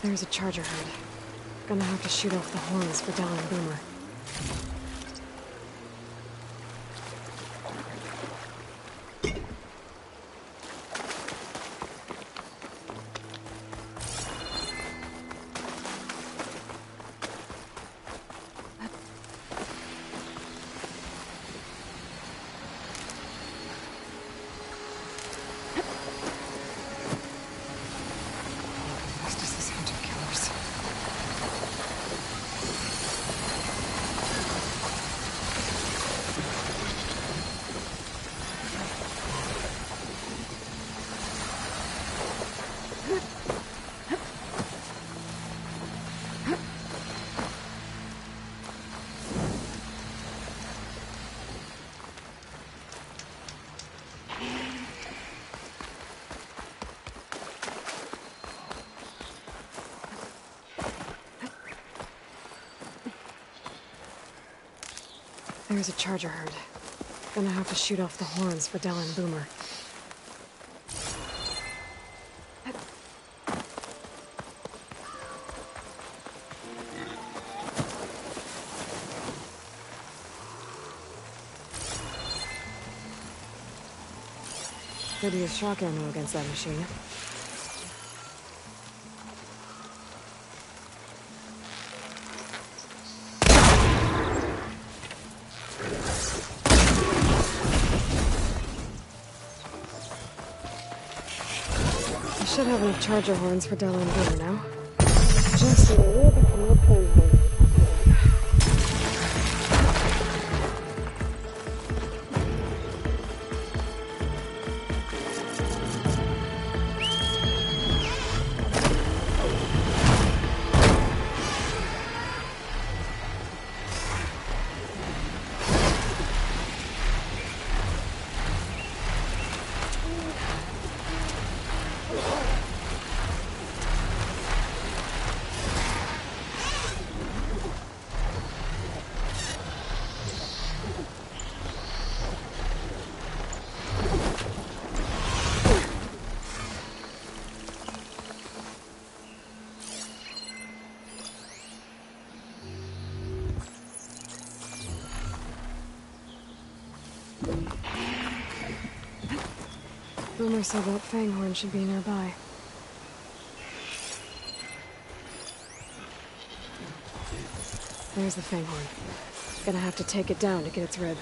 There's a charger herd. Gonna have to shoot off the horns for Dal and Boomer. There's a charger herd. Gonna have to shoot off the horns for Del and Boomer. Could use shock ammo against that machine. I should have enough charger horns for Della and Boomer now. Just a little bit more painful. Boomer said that Fanghorn should be nearby. There's the Fanghorn. Gonna have to take it down to get its rib.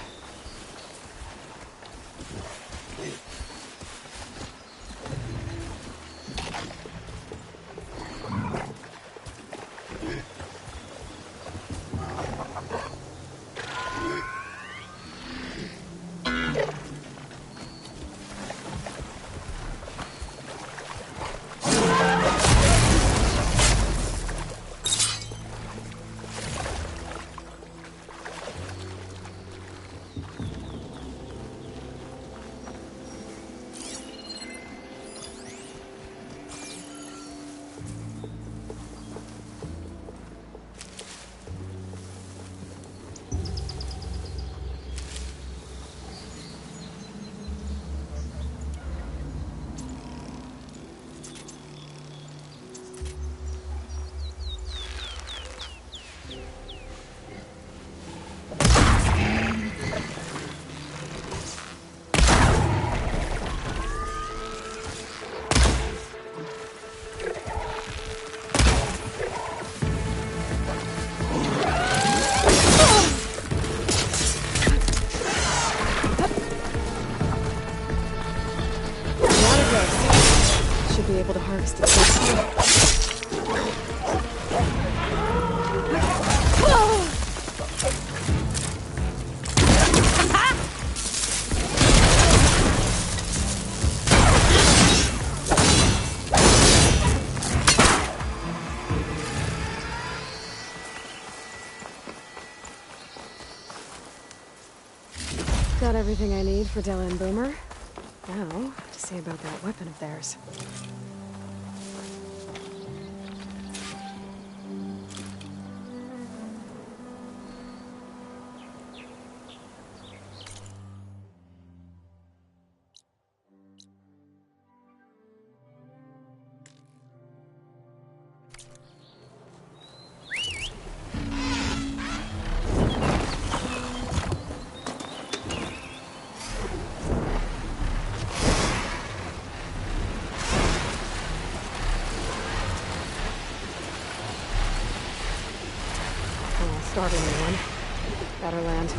Be able to harvest it. Got everything I need for Della and Boomer. Now, to see about that weapon of theirs. Start a new one. Better land.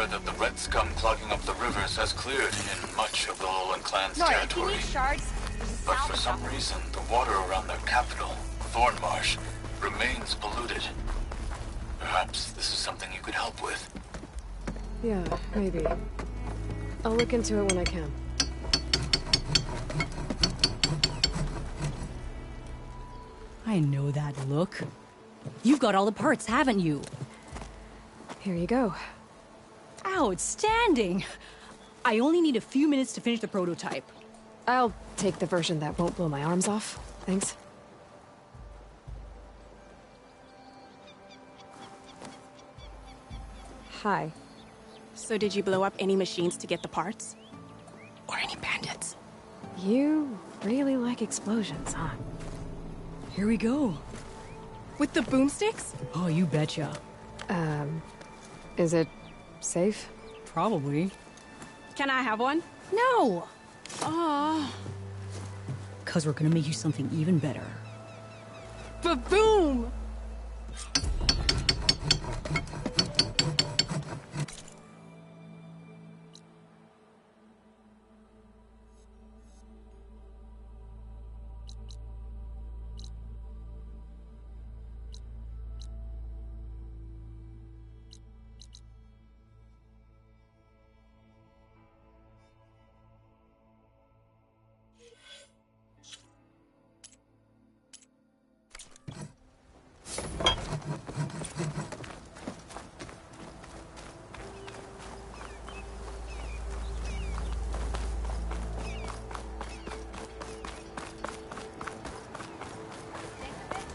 That the red scum clogging up the rivers has cleared in much of the Lowland Clan's territory. But for some reason, the water around their capital, Thornmarsh, remains polluted. Perhaps this is something you could help with. Yeah, maybe. I'll look into it when I can. I know that look. You've got all the parts, haven't you? Here you go. Outstanding! I only need a few minutes to finish the prototype. I'll take the version that won't blow my arms off. Thanks. Hi. So did you blow up any machines to get the parts? Or any bandits? You really like explosions, huh? Here we go. With the boomsticks? Oh, you betcha. Is it safe? Probably. Can I have one? No! Oh. 'Cause we're gonna make you something even better. Ba-boom!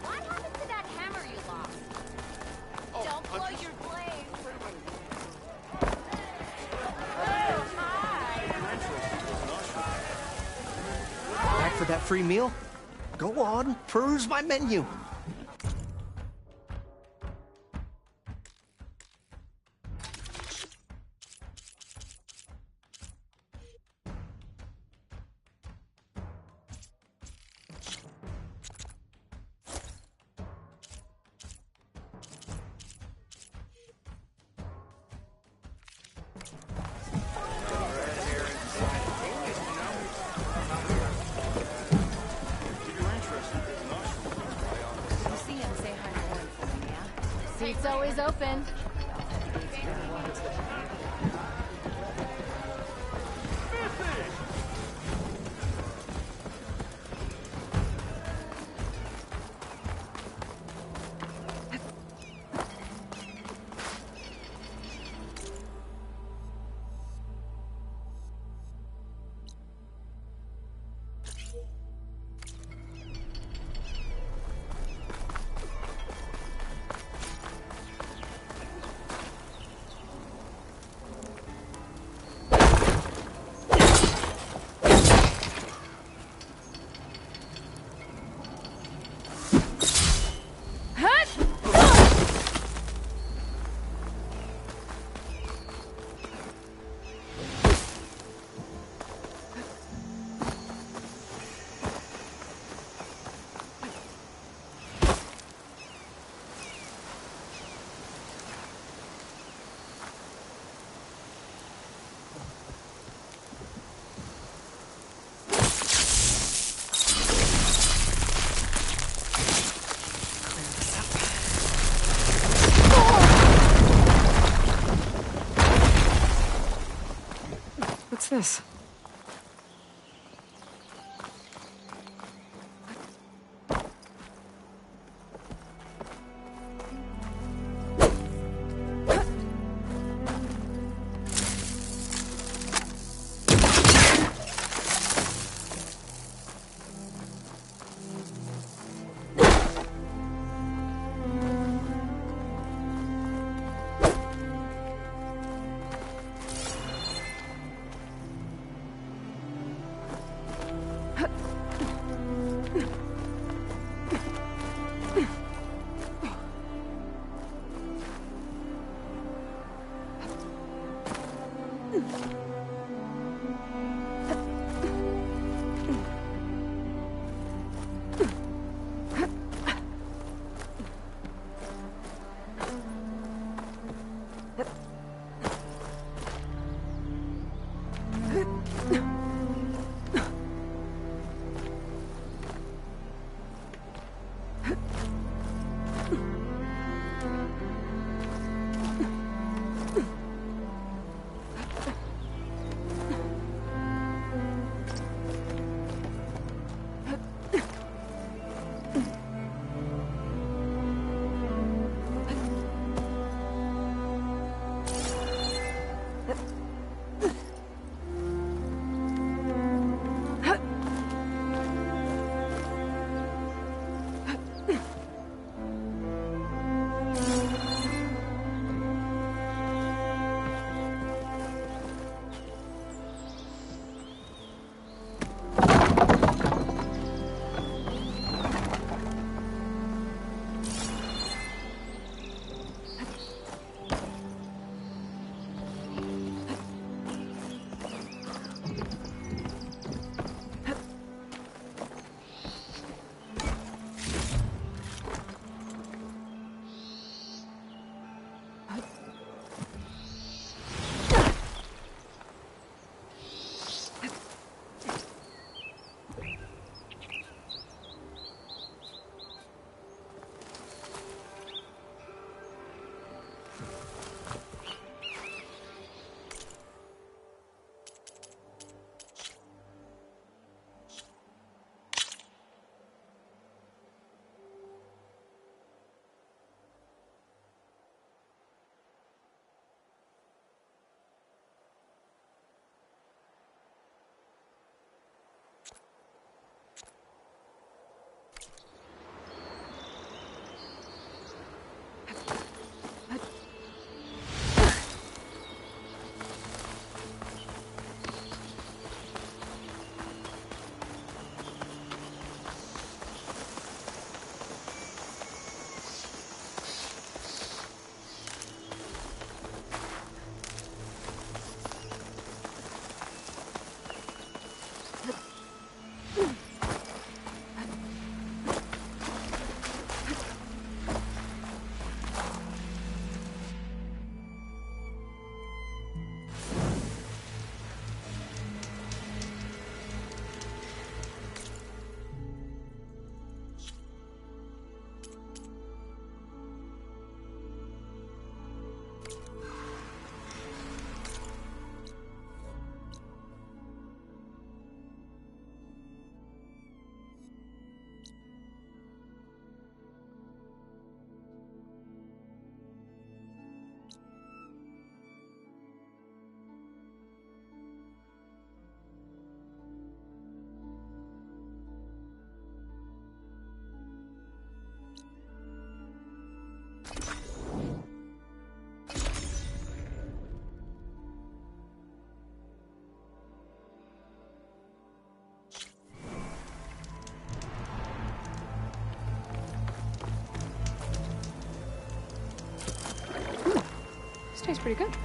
What happened to that hammer you lost? Don't blow your blade. Back for that free meal? Go on, peruse my menu. Seat's always open. What's this? tastes pretty good.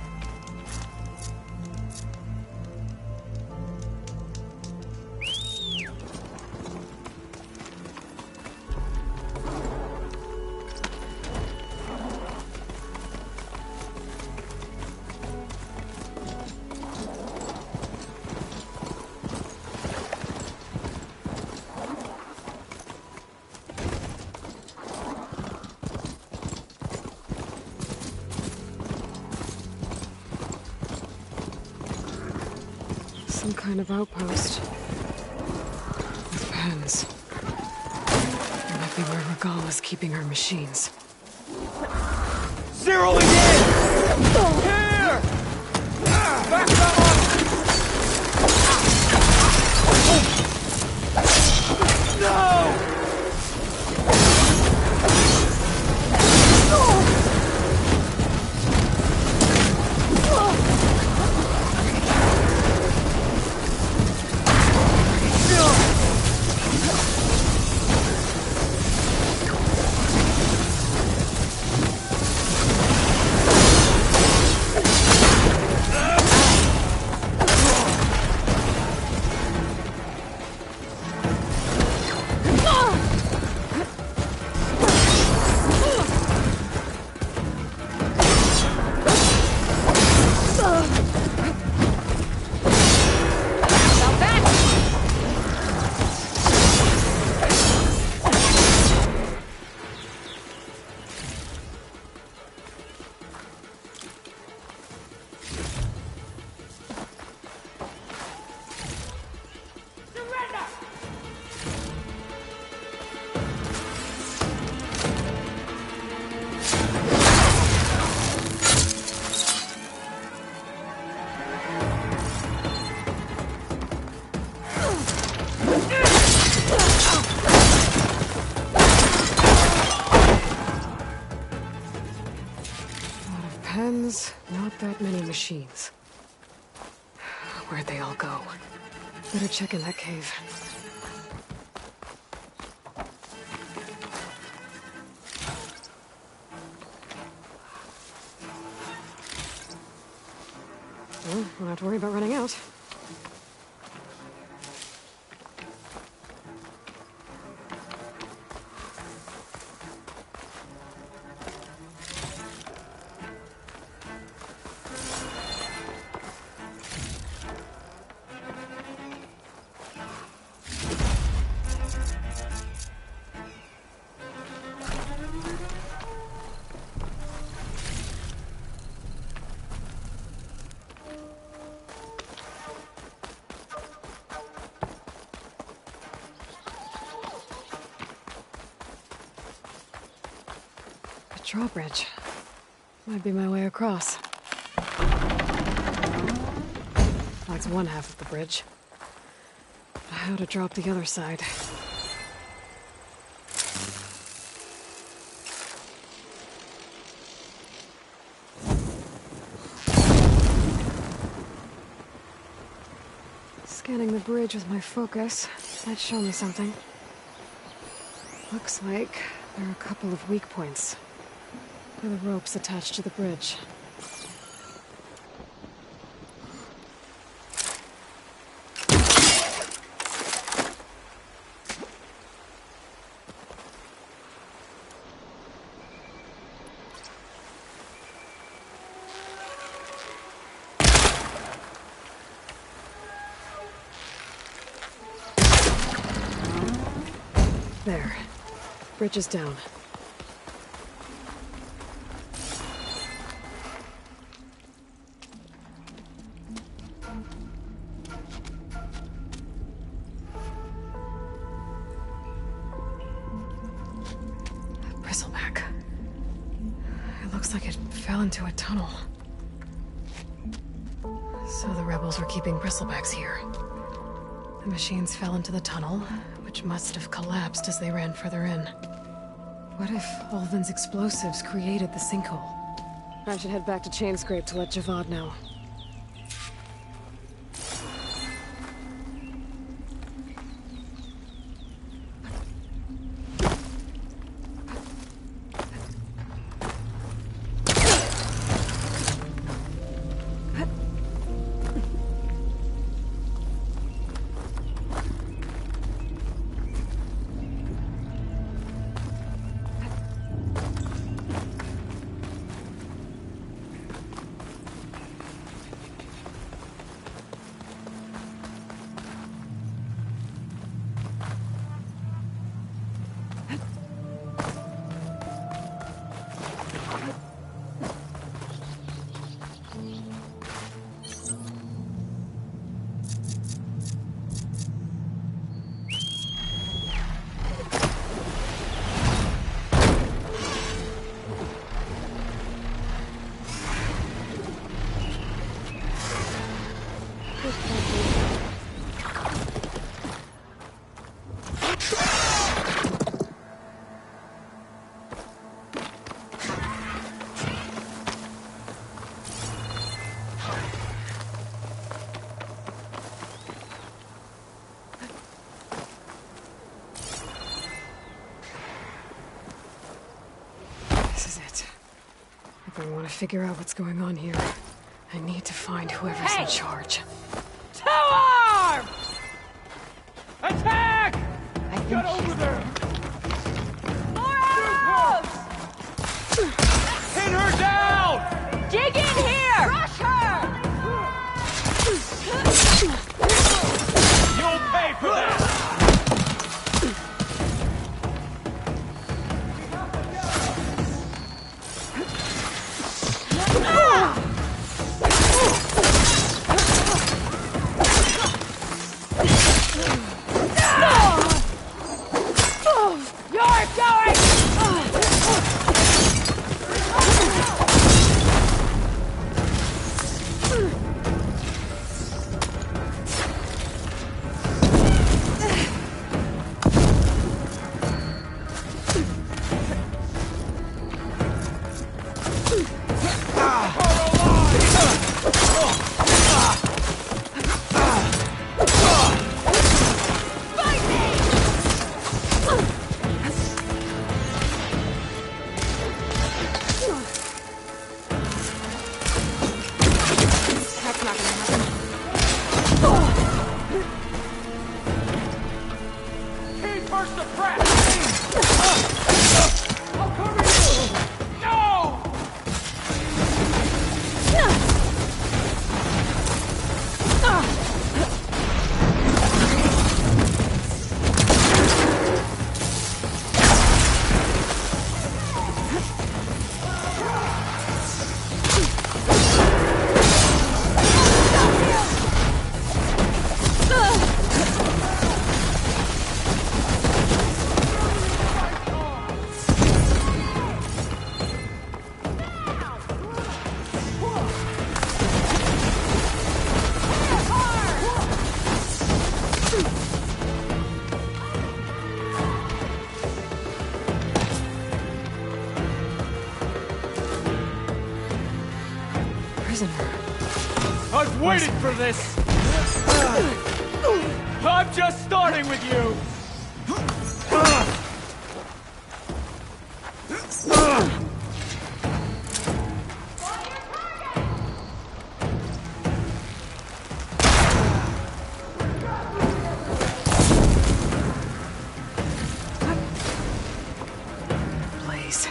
Some kind of outpost. With pens. It might be where Regal is keeping her machines. Zero again! Here! Back them up! No! Pens, not that many machines. Where'd they all go? Better check in that cave. Well, don't have to worry about running out. Drawbridge. Might be my way across. That's one half of the bridge. How to drop the other side. Scanning the bridge with my focus. Might show me something. Looks like there are a couple of weak points. There are the ropes attached to the bridge. There. Bridge is down. Bristleback. It looks like it fell into a tunnel. So the rebels were keeping bristlebacks here. The machines fell into the tunnel, which must have collapsed as they ran further in. What if Ulvin's explosives created the sinkhole? I should head back to Chainscrape to let Javad know. If I want to figure out what's going on here, I need to find whoever's in charge. To arms! Attack! Get over there! Pin her down! Dig in here! Rush her! You'll pay for that! You're going! I've waited for this! I'm just starting with you! Blaze.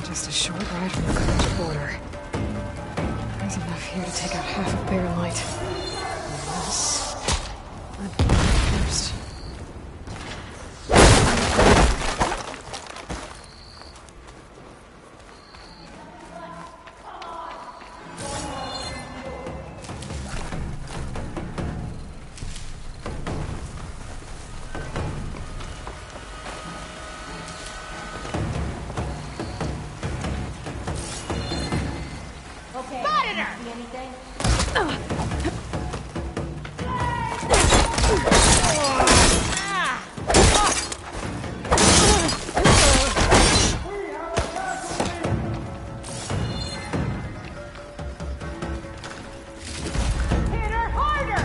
Just a short ride from the Carja border. There's enough here to take out half of Bear Light. Unless... I'd go first. Spotted her! See anything? Hit her harder!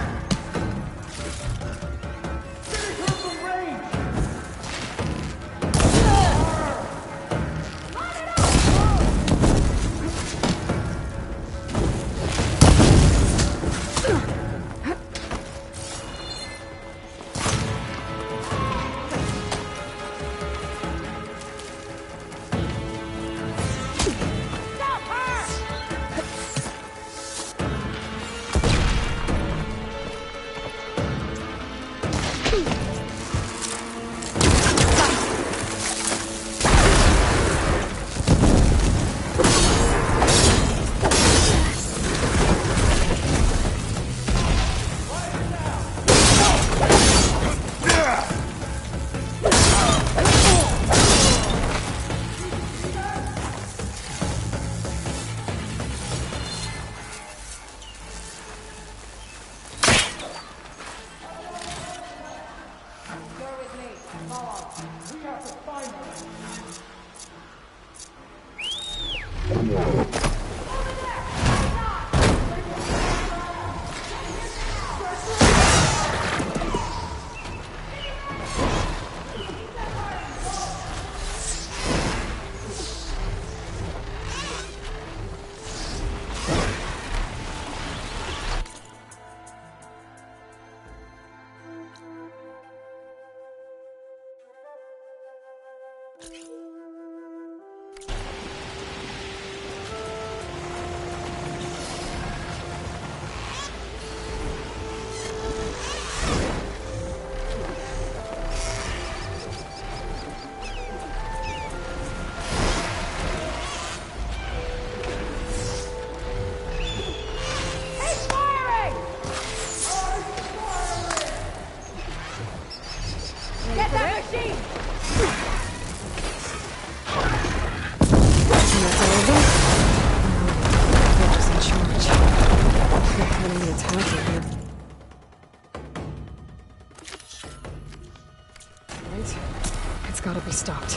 Get that machine! That's all of them? No, just in charge. They're planning an attack here. Right? It's gotta be stopped.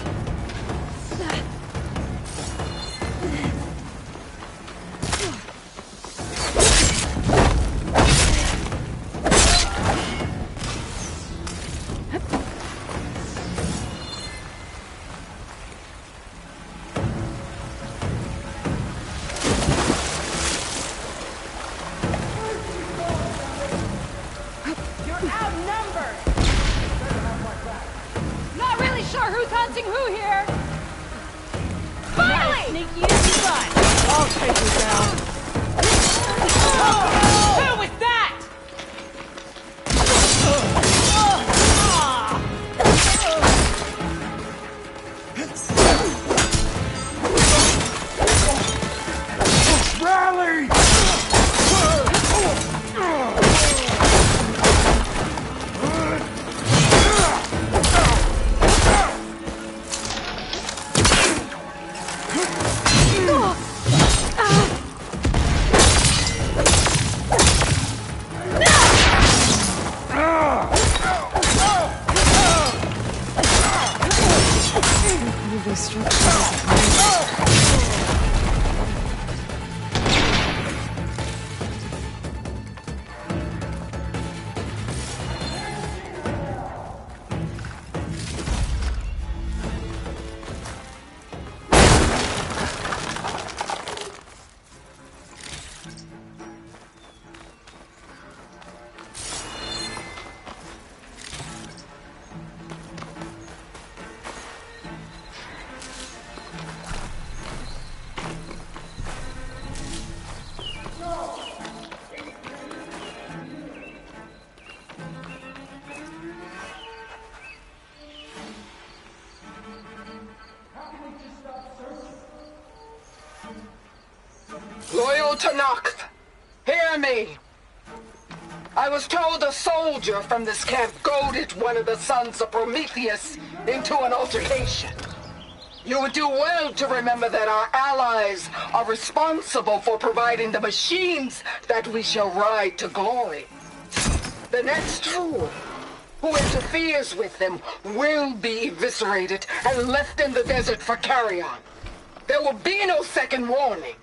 Loyal Tenakth, hear me. I was told a soldier from this camp goaded one of the sons of Prometheus into an altercation. You would do well to remember that our allies are responsible for providing the machines that we shall ride to glory. The next fool who interferes with them will be eviscerated and left in the desert for carrion. There will be no second warning.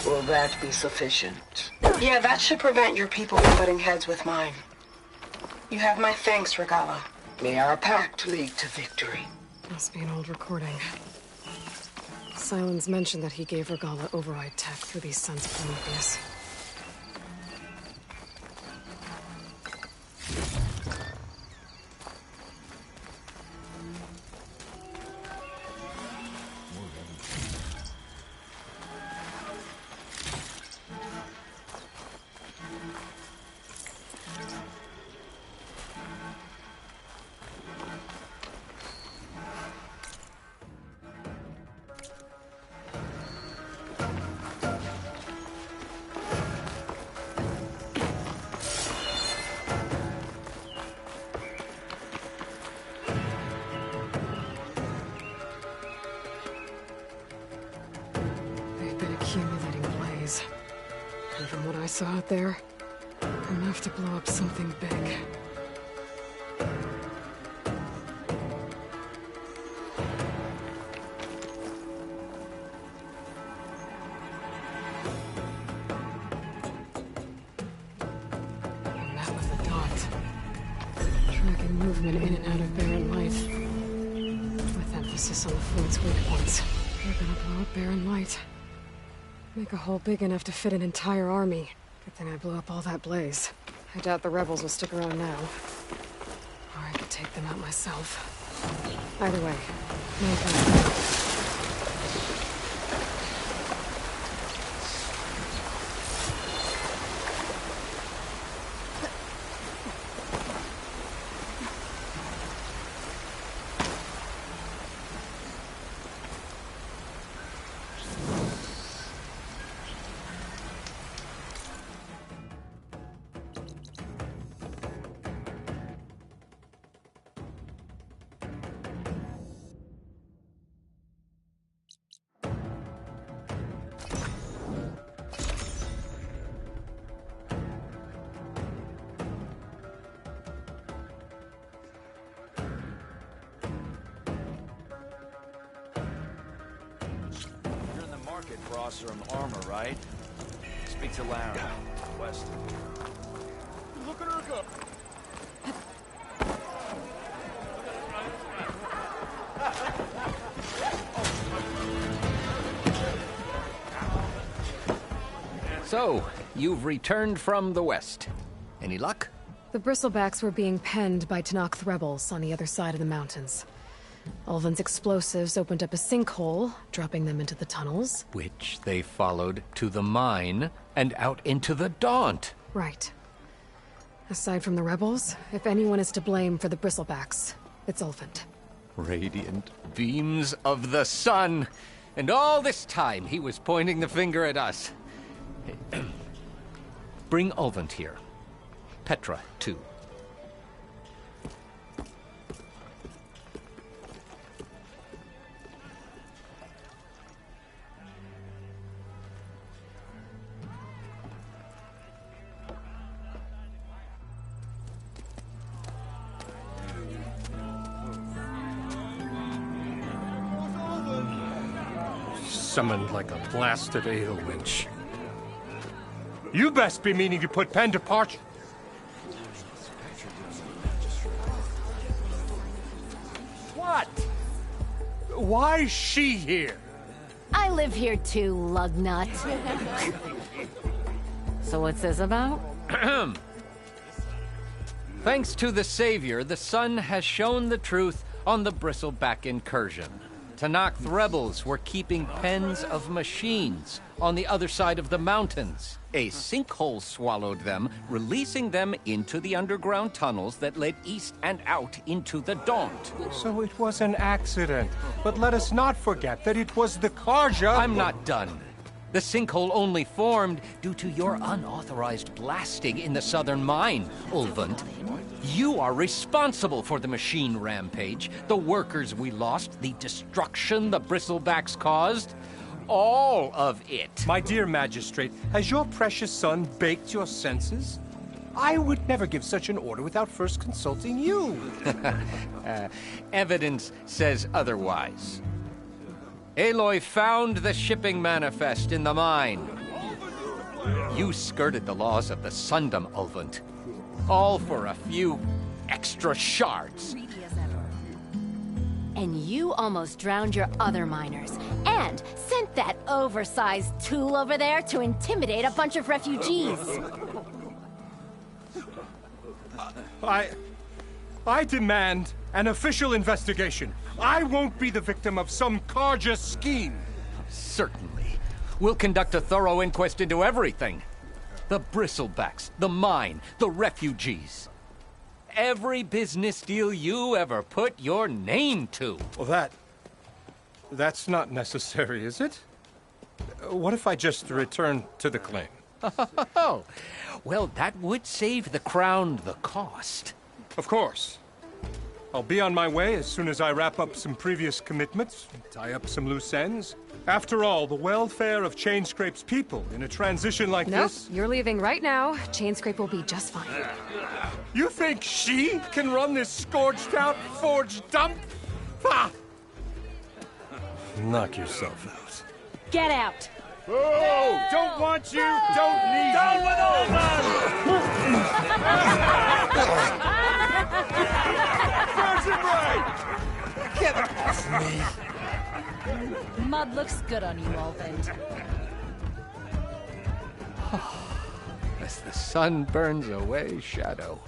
Will that be sufficient? Yeah, that should prevent your people from butting heads with mine. You have my thanks, Regalla. May our pact lead to victory. Must be an old recording. Sylens mentioned that he gave Regalla override tech through these Sons of Prometheus. Accumulating blaze. And from what I saw out there, enough to blow up something big. And that was the dot. Tracking movement in and out of Barren Light. With emphasis on the fluid's weak points. They're gonna blow up Barren Light. Make a hole big enough to fit an entire army. Good thing I blew up all that blaze. I doubt the rebels will stick around now. Or I could take them out myself. Either way, For Oseram armor, right? Speak to Laren. West. Look at her go! So, you've returned from the west. Any luck? The Bristlebacks were being penned by Tenakth rebels on the other side of the mountains. Ulven's explosives opened up a sinkhole, dropping them into the tunnels. Which they followed to the mine and out into the Daunt. Right. Aside from the rebels, if anyone is to blame for the Bristlebacks, it's Ulven. Radiant beams of the sun! And all this time he was pointing the finger at us. Bring Ulven here. Petra, too. Summoned like a blasted ale winch. You best be meaning to put pen to parch. What? Why's she here? I live here too, lugnut. So what's this about? Thanks to the Savior, the sun has shown the truth on the Bristleback incursion. Tenakth rebels were keeping pens of machines on the other side of the mountains. A sinkhole swallowed them, releasing them into the underground tunnels that led east and out into the Daunt. So it was an accident. But let us not forget that it was the Carja— I'm not done. The sinkhole only formed due to your unauthorized blasting in the southern mine, Ulven. You are responsible for the machine rampage, the workers we lost, the destruction the Bristlebacks caused. All of it. My dear magistrate, has your precious son baked your senses? I would never give such an order without first consulting you. Evidence says otherwise. Aloy found the shipping manifest in the mine. You skirted the laws of the Sundom, Ulven. All for a few extra shards. And you almost drowned your other miners. And sent that oversized tool over there to intimidate a bunch of refugees. I demand an official investigation. I won't be the victim of some Carja scheme. Certainly. We'll conduct a thorough inquest into everything. The Bristlebacks, the mine, the refugees. Every business deal you ever put your name to. Well, that's not necessary, is it? What if I just return to the claim? Oh, well, that would save the Crown the cost. Of course. I'll be on my way as soon as I wrap up some previous commitments, tie up some loose ends. After all, the welfare of Chainscrape's people in a transition like this... Nope, you're leaving right now. Chainscrape will be just fine. You think she can run this scorched-out, forged dump? Ha! Knock yourself out. Get out! Oh, don't want you, don't need Down you. with Ulven! Get off me! Mud looks good on you, Ulven. As the sun burns away shadow.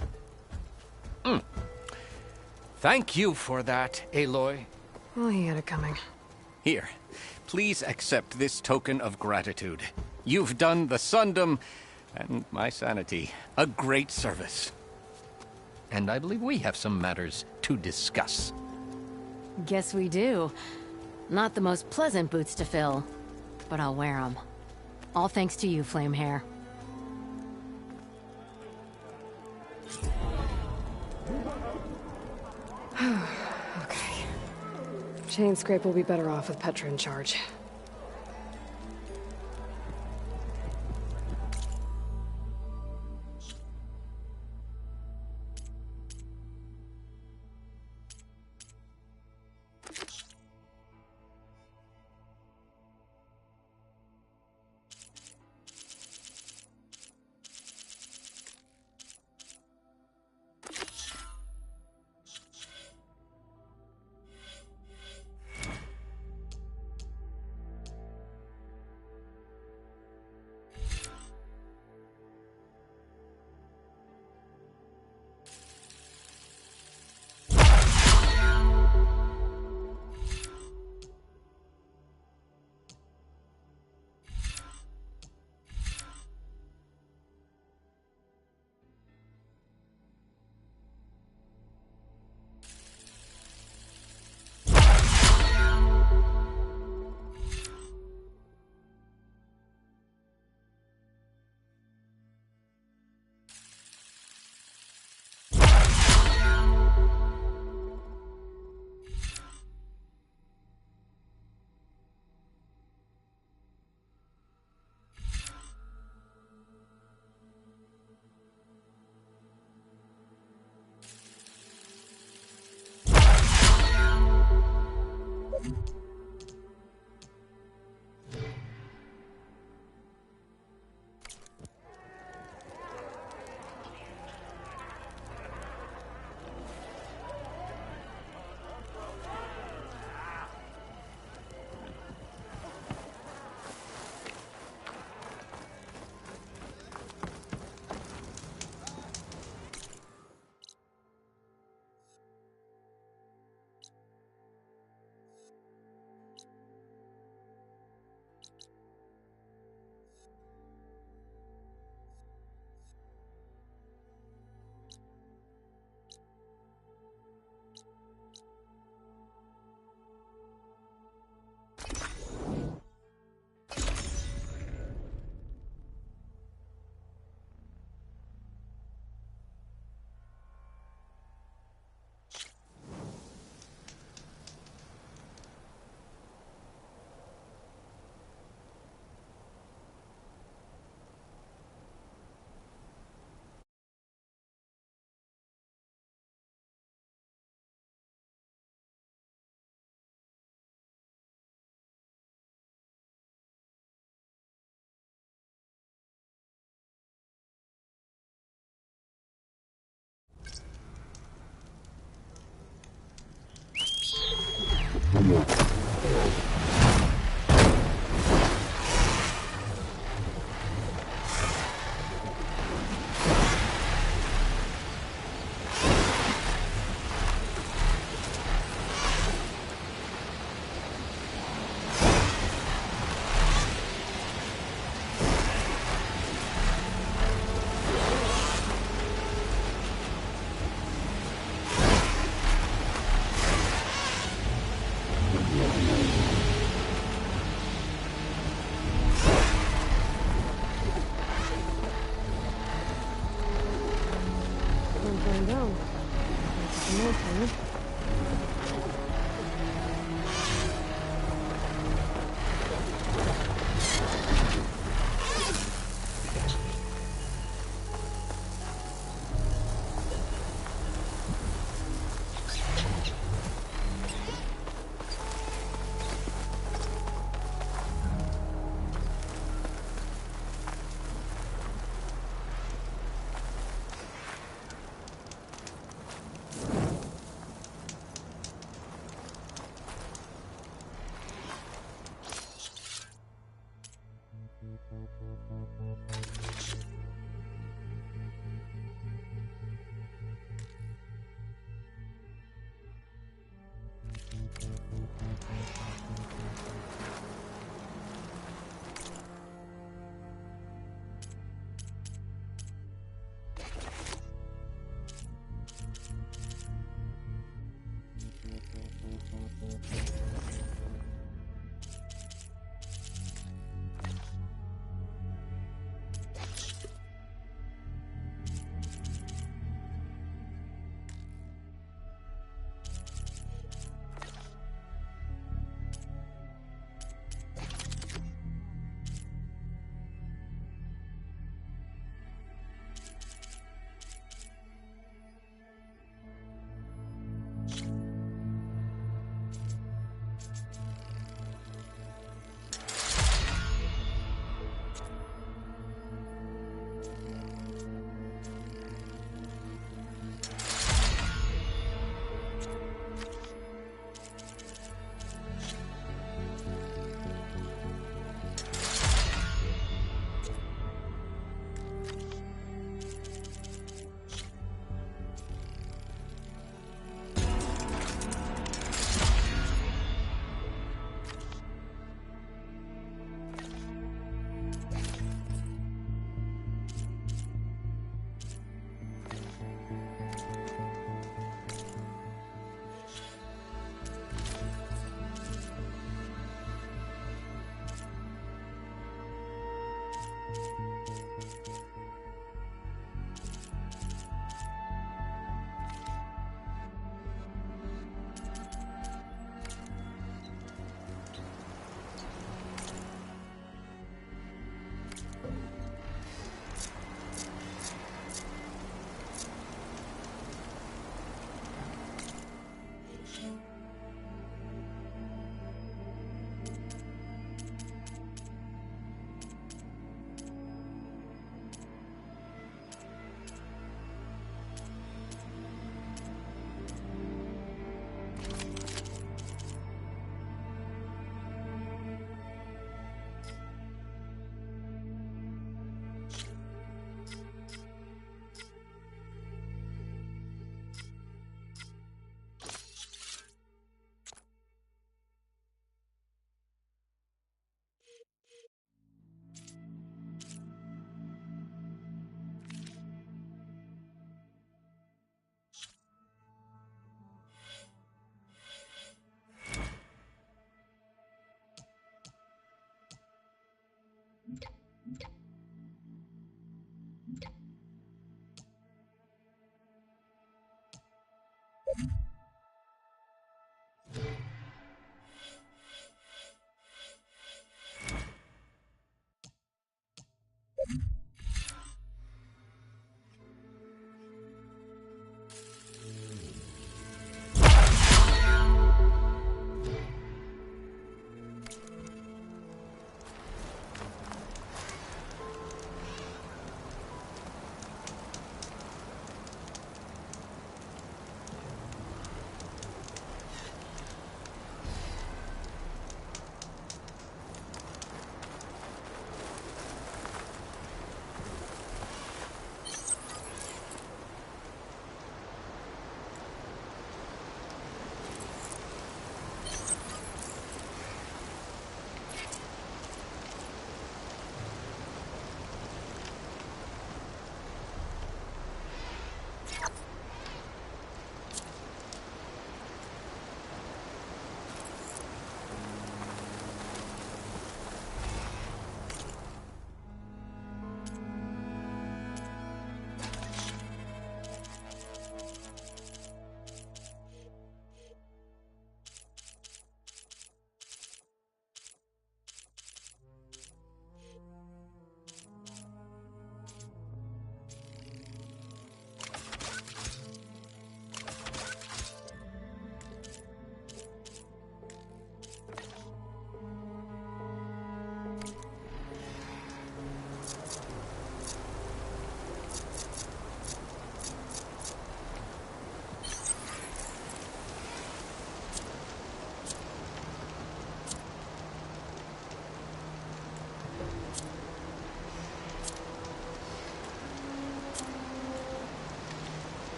Thank you for that, Aloy. Well, he had it coming. Here, please accept this token of gratitude. You've done the Sundom, and my sanity, a great service. And I believe we have some matters to discuss. Guess we do. Not the most pleasant boots to fill, but I'll wear them. All thanks to you, Flamehair. Okay. Chainscrape will be better off with Petra in charge.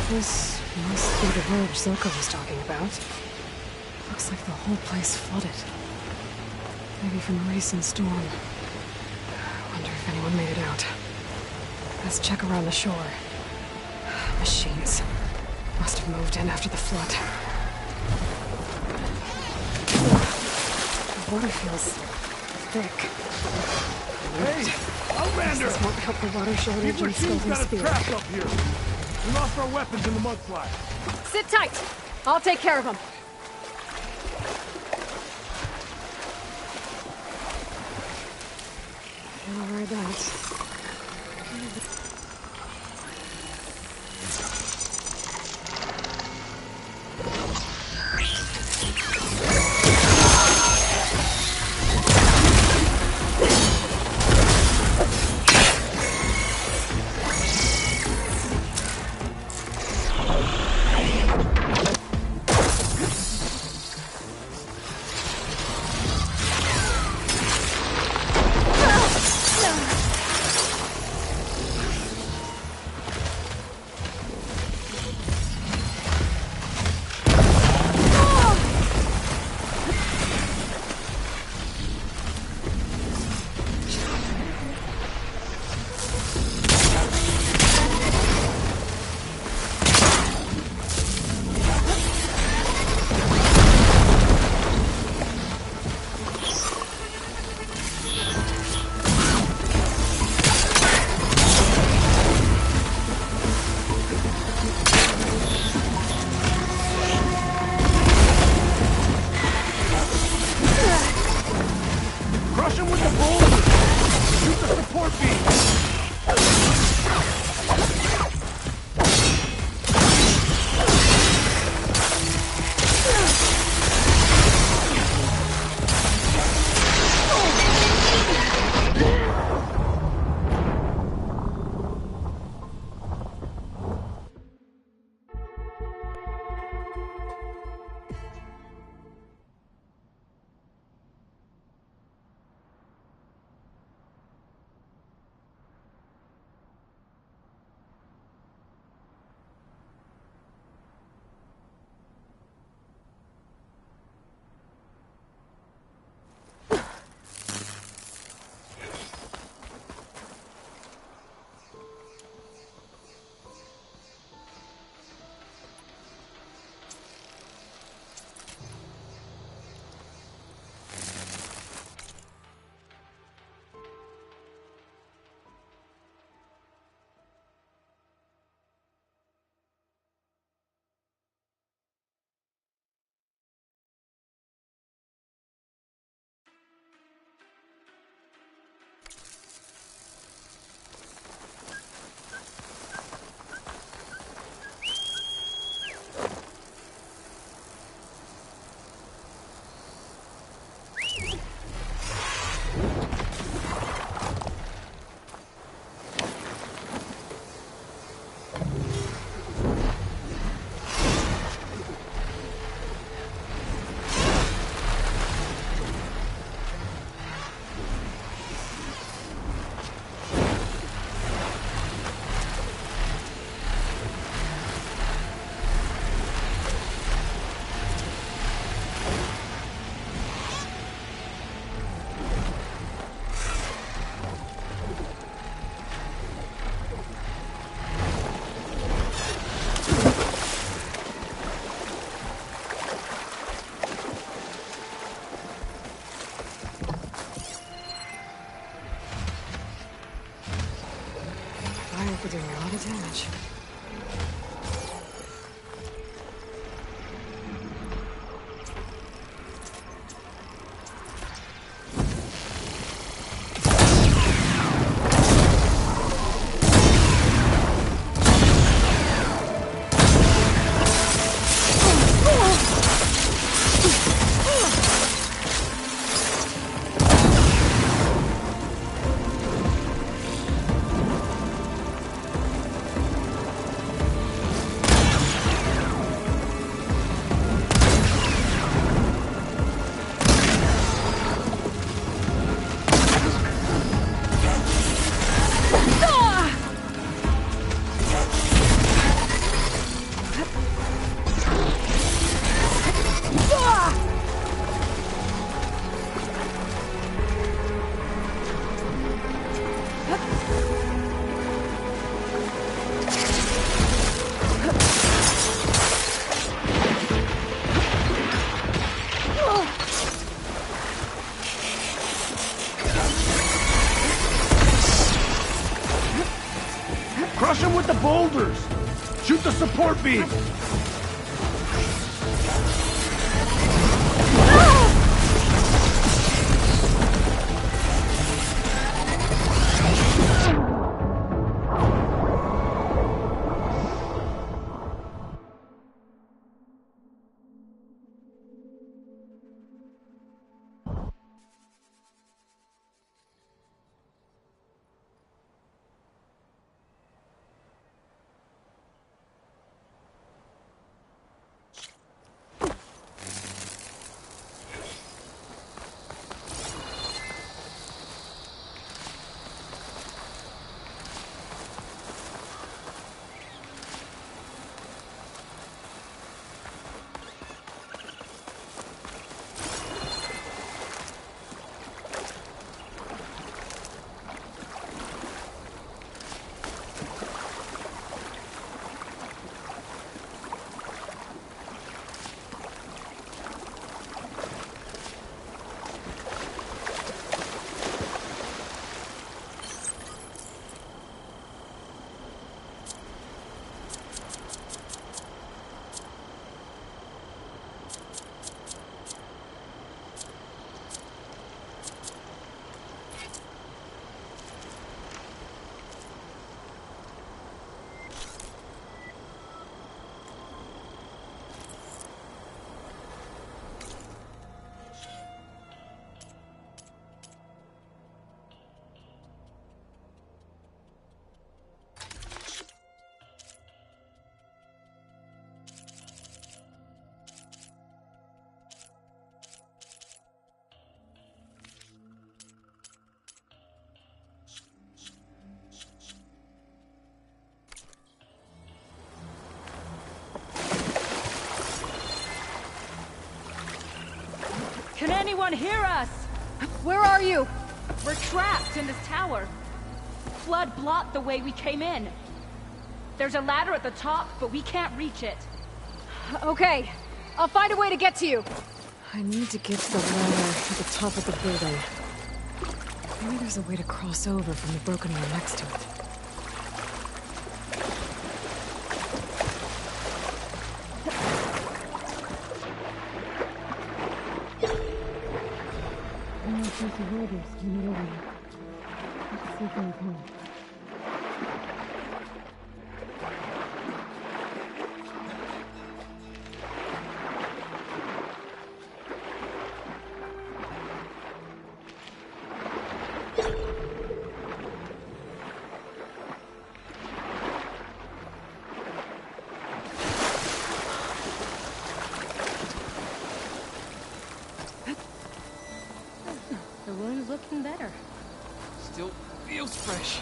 This must be the road Silka was talking about. Looks like the whole place flooded. Maybe from a recent storm. Wonder if anyone made it out. Let's check around the shore. Machines. Must have moved in after the flood. The water feels thick. Hey, Outlander! This won't help the water shortage and Sylvan got us Spear. trapped up here. We lost our weapons in the mudslide. Sit tight! I'll take care of them. All right, thanks. We're doing a lot of damage. Crush him with the boulders! Shoot the support beam! Can anyone hear us? Where are you? We're trapped in this tower. Flood blocked the way we came in. There's a ladder at the top, but we can't reach it. Okay, I'll find a way to get to you. I need to get to the ladder at the top of the building. Maybe there's a way to cross over from the broken one next to it. The wound's looking better. Still feels fresh.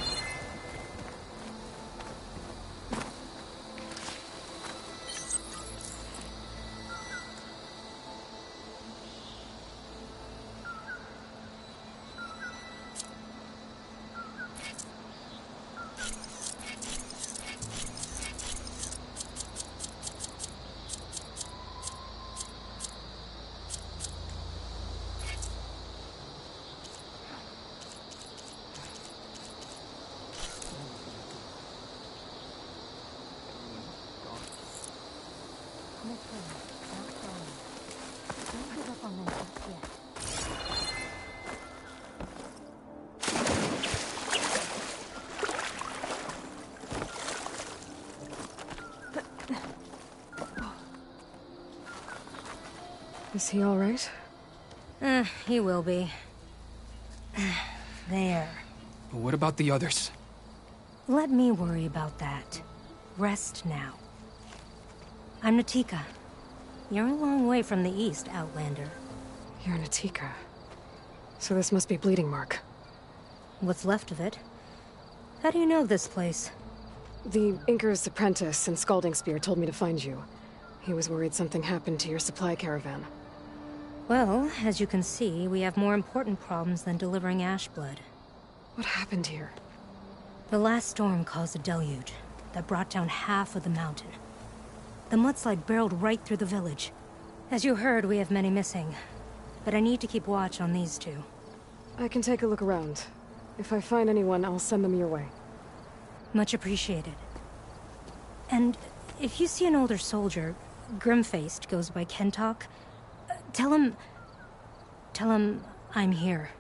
Is he all right? He will be. There. But what about the others? Let me worry about that. Rest now. I'm Natika. You're a long way from the east, Outlander. You're Natika. So this must be Bleeding Mark. What's left of it? How do you know this place? The Inker's apprentice and Scalding Spear told me to find you. He was worried something happened to your supply caravan. Well, as you can see, we have more important problems than delivering Ashblood. What happened here? The last storm caused a deluge that brought down half of the mountain. The mudslide barreled right through the village. As you heard, we have many missing. But I need to keep watch on these two. I can take a look around. If I find anyone, I'll send them your way. Much appreciated. And if you see an older soldier, grim-faced, goes by Kentok, tell him I'm here.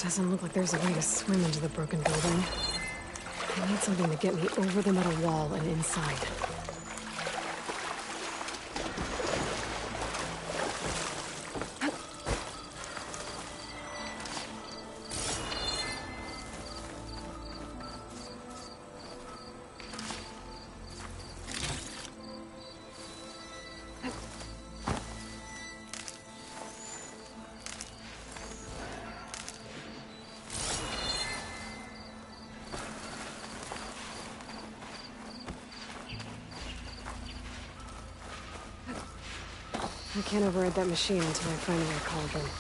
Doesn't look like there's a way to swim into the broken building. I need something to get me over the metal wall and inside. I can't override that machine until I find where I called them.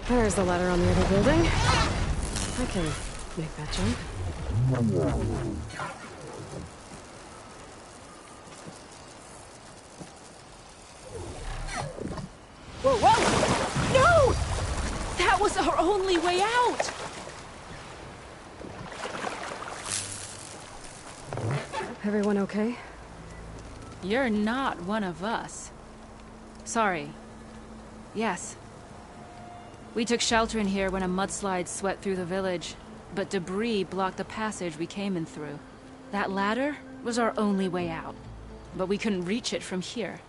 There's the ladder on the other building. I can make that jump. Whoa, whoa! No! That was our only way out! Everyone okay? You're not one of us. Sorry. Yes. We took shelter in here when a mudslide swept through the village, but debris blocked the passage we came in through. That ladder was our only way out, but we couldn't reach it from here.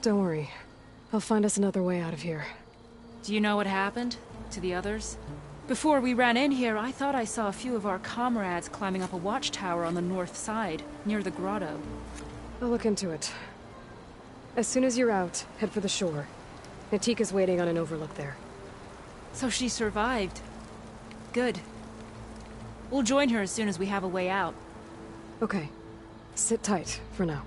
Don't worry. I'll find us another way out of here. Do you know what happened to the others? Before we ran in here, I thought I saw a few of our comrades climbing up a watchtower on the north side, near the grotto. I'll look into it. As soon as you're out, head for the shore. Natika's waiting on an overlook there. So she survived. Good. We'll join her as soon as we have a way out. Okay. Sit tight for now.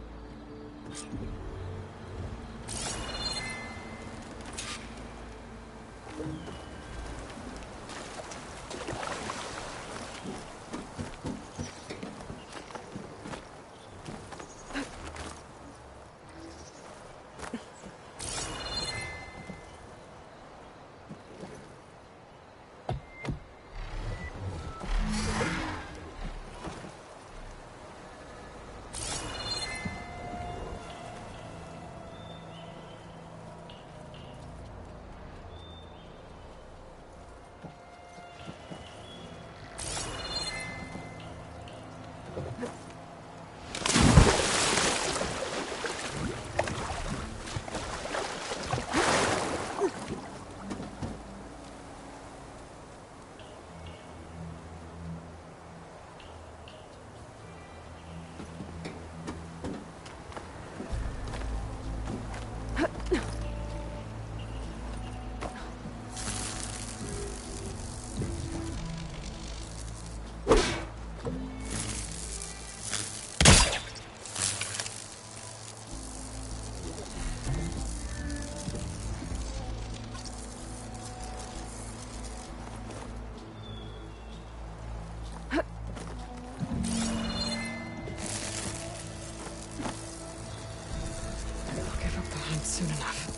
Soon enough.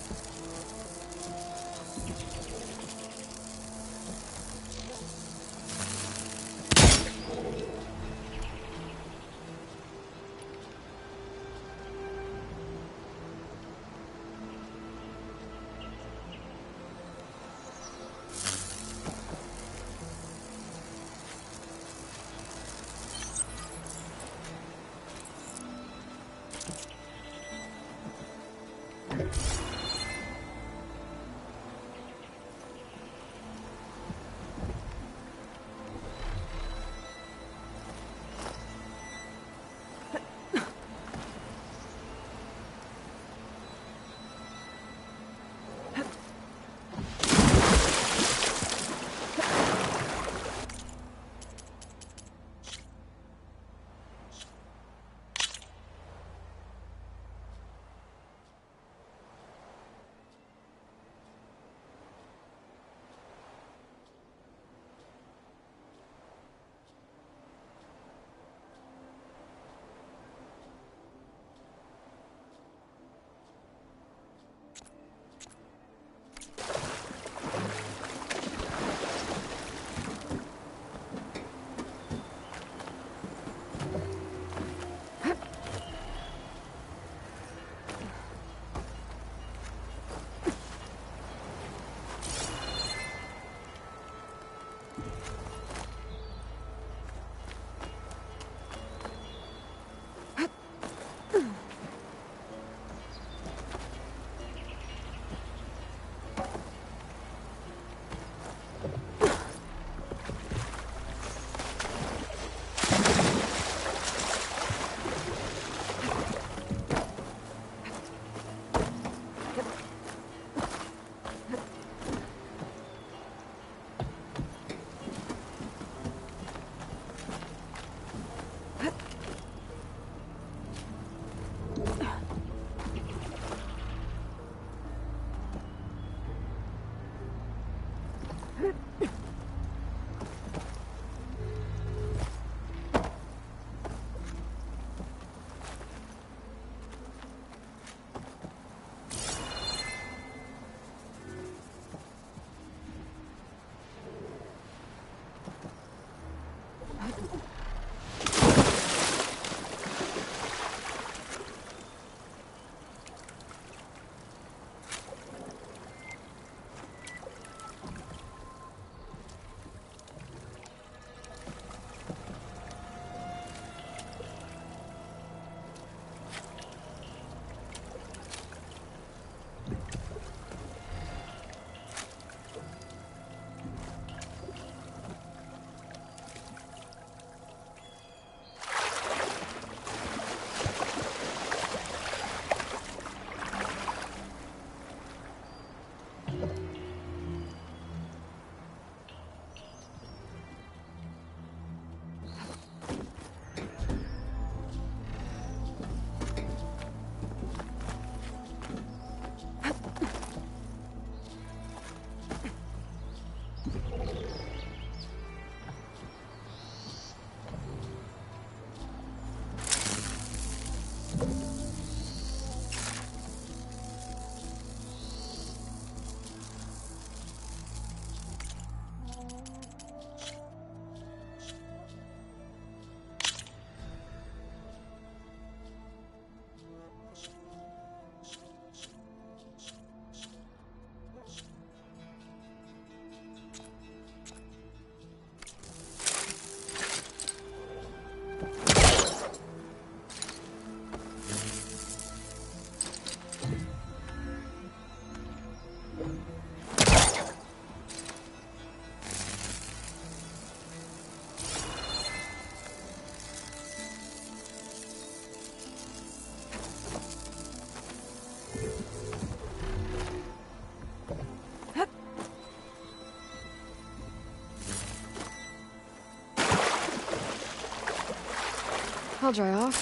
I'll dry off.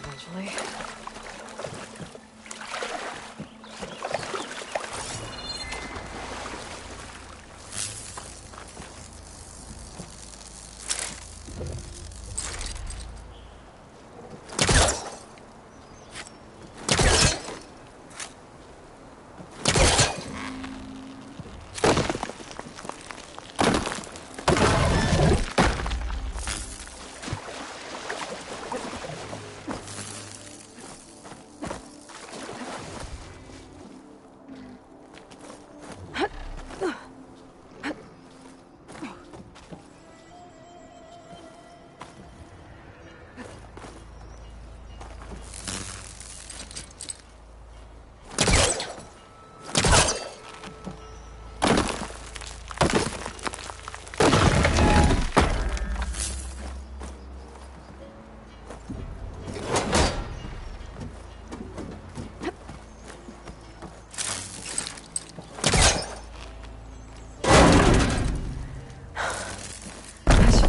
Eventually.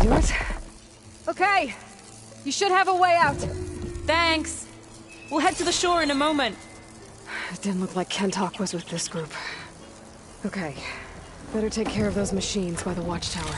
Do it? Okay. You should have a way out. Thanks. We'll head to the shore in a moment. It didn't look like Kentok was with this group. Okay. Better take care of those machines by the watchtower.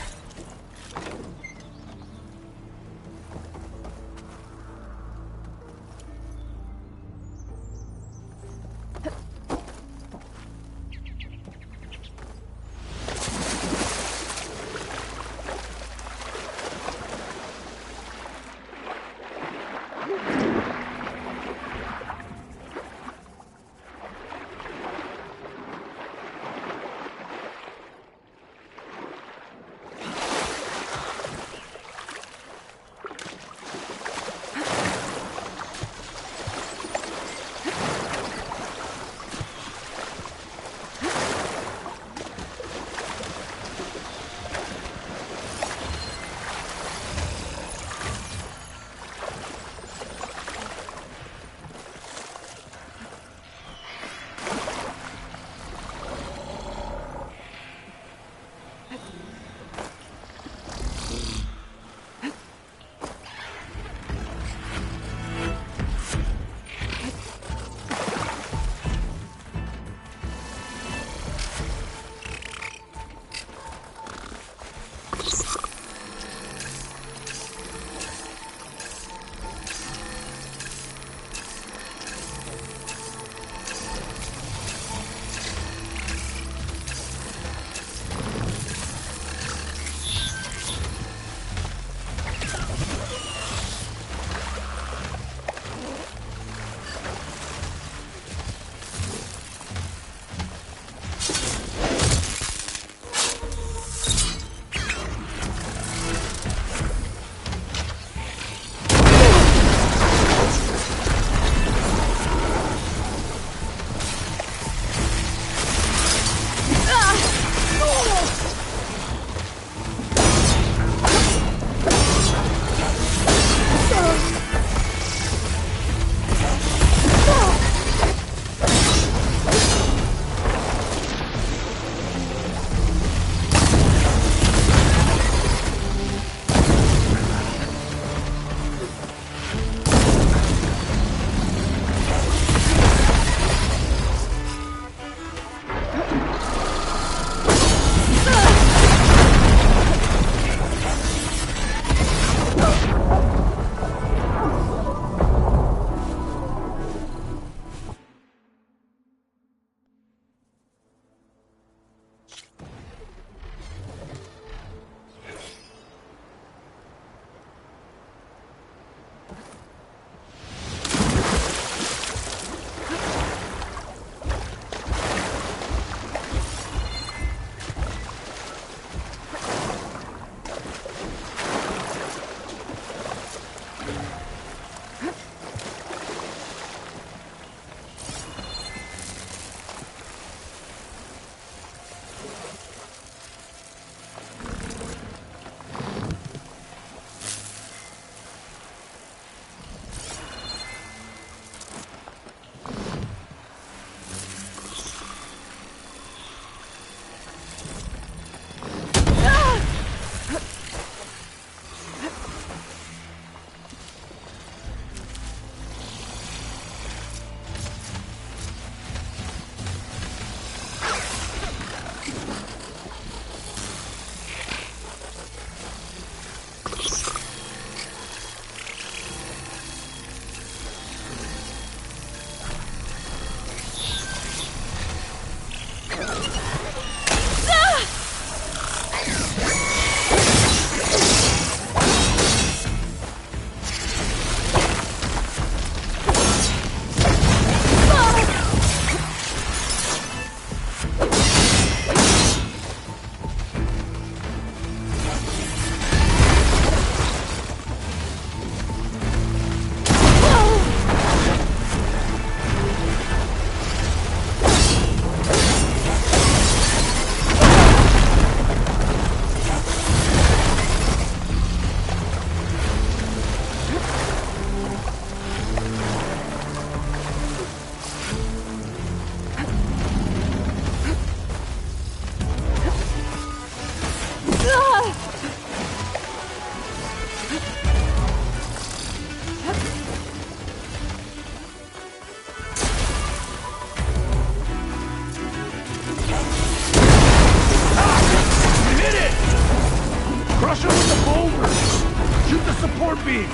beam!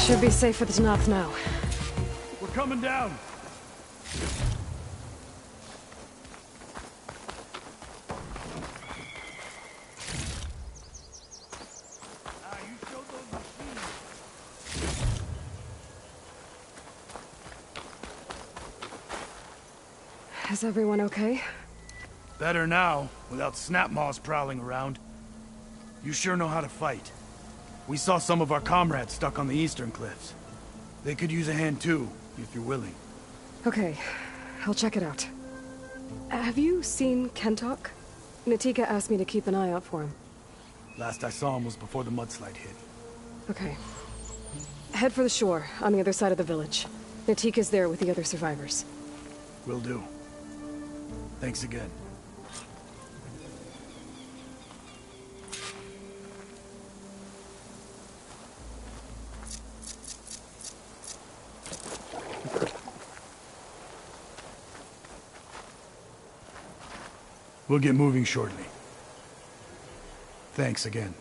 Should be safe for the Tanakh now. We're coming down! Is everyone okay? Better now, without Snapmaws prowling around. You sure know how to fight. We saw some of our comrades stuck on the eastern cliffs. They could use a hand too, if you're willing. Okay, I'll check it out. Have you seen Kentok? Natika asked me to keep an eye out for him. Last I saw him was before the mudslide hit. Okay. Head for the shore, on the other side of the village. Natika's there with the other survivors. Will do. Thanks again. We'll get moving shortly. Thanks again.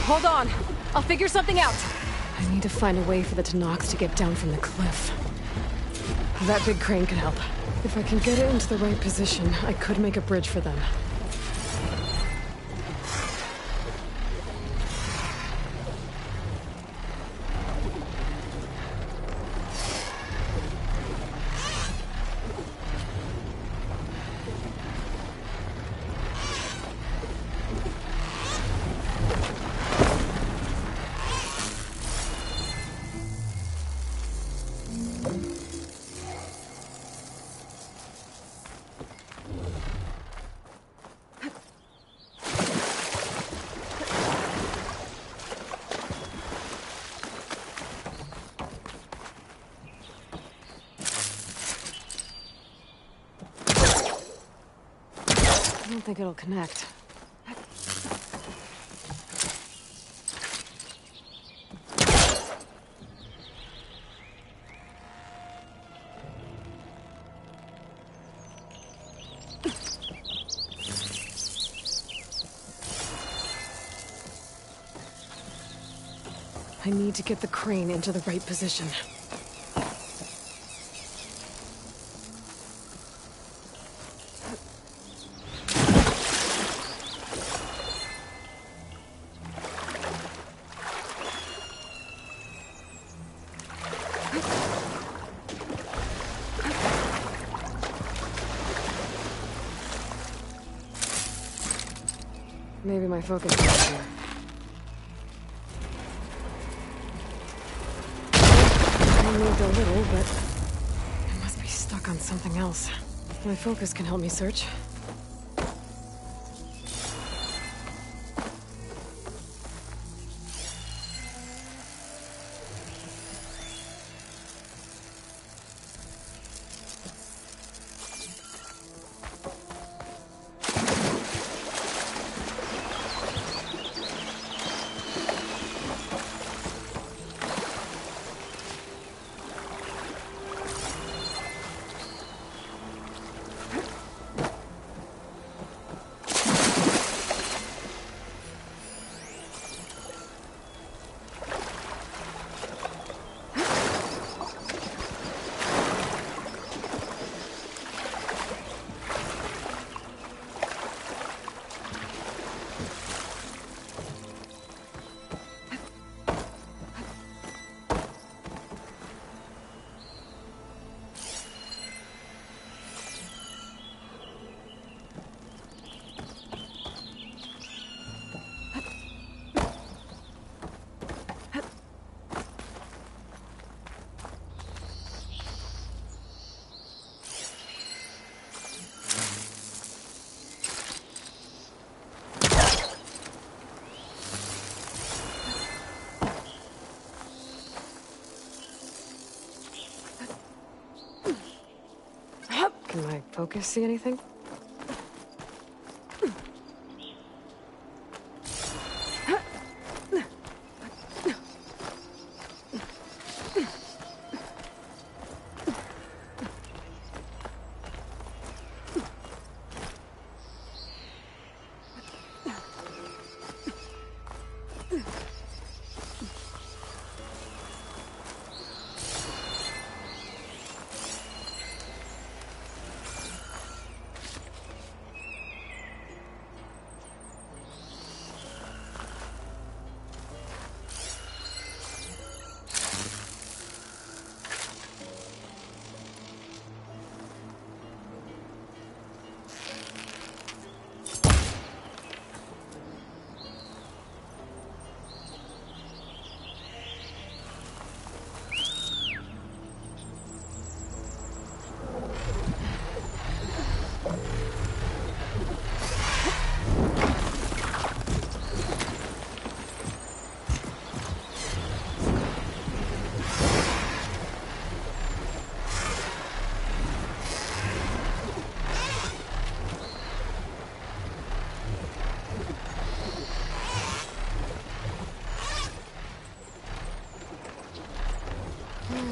Hold on. I'll figure something out. I need to find a way for the Tanoks to get down from the cliff. That big crane could help. If I can get it into the right position, I could make a bridge for them. I don't think it'll connect. I need to get the crane into the right position. Maybe my focus is here. I moved a little, but I must be stuck on something else. My focus can help me search. Can my focus see anything? There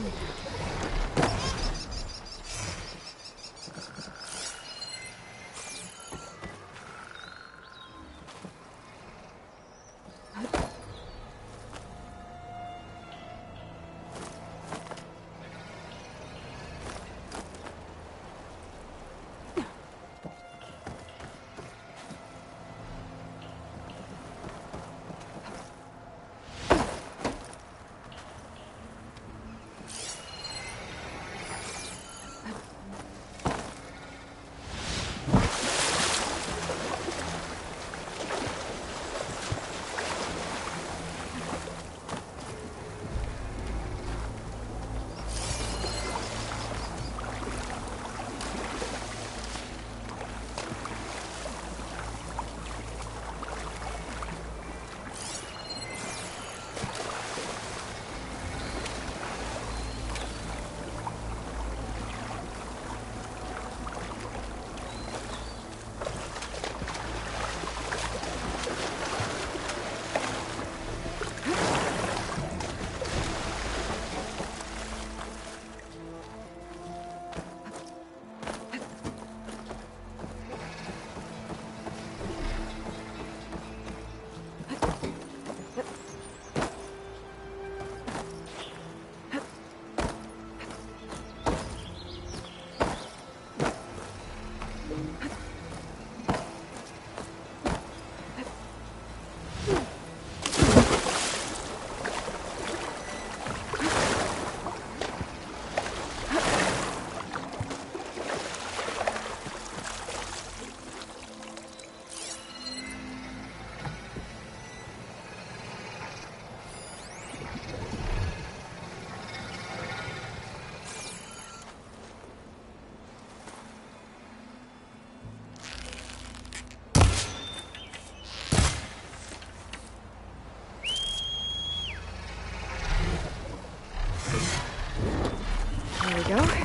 we go.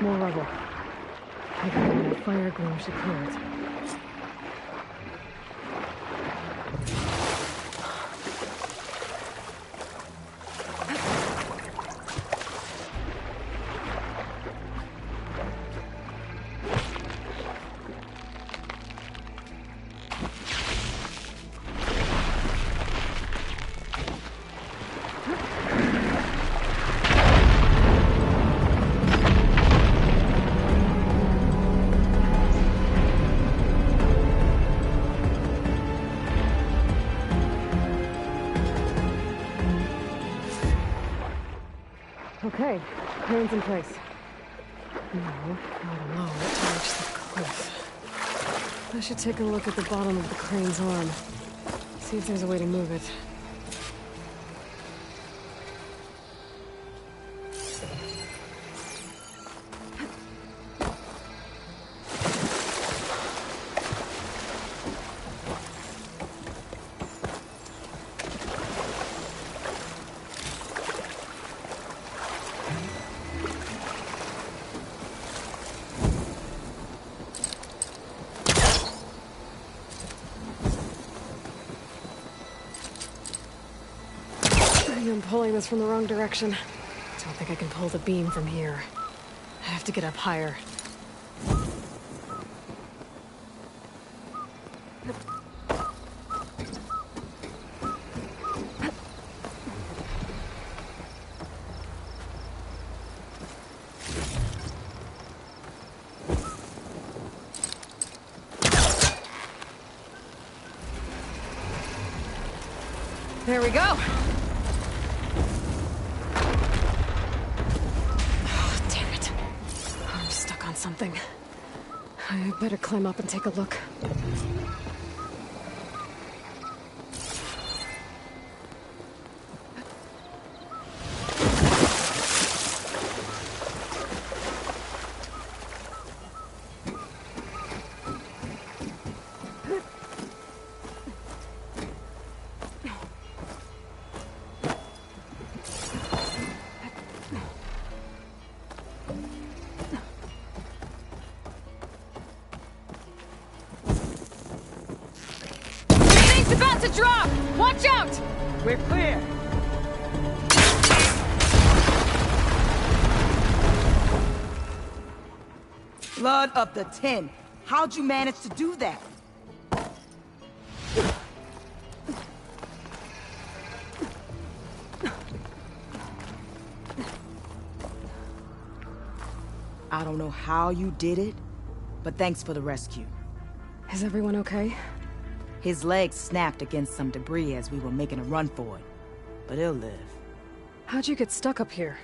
More rubble. I got enough fire gloom should clear it. Okay, crane's in place. No, not low to reach the cliff. I should take a look at the bottom of the crane's arm. See if there's a way to move it. I'm pulling this from the wrong direction. Don't think I can pull the beam from here. I have to get up higher. There we go. Something. I better climb up and take a look. About to drop! Watch out! We're clear. Blood of the 10. How'd you manage to do that? I don't know how you did it, but thanks for the rescue. Is everyone okay? His legs snapped against some debris as we were making a run for it. But he'll live. How'd you get stuck up here?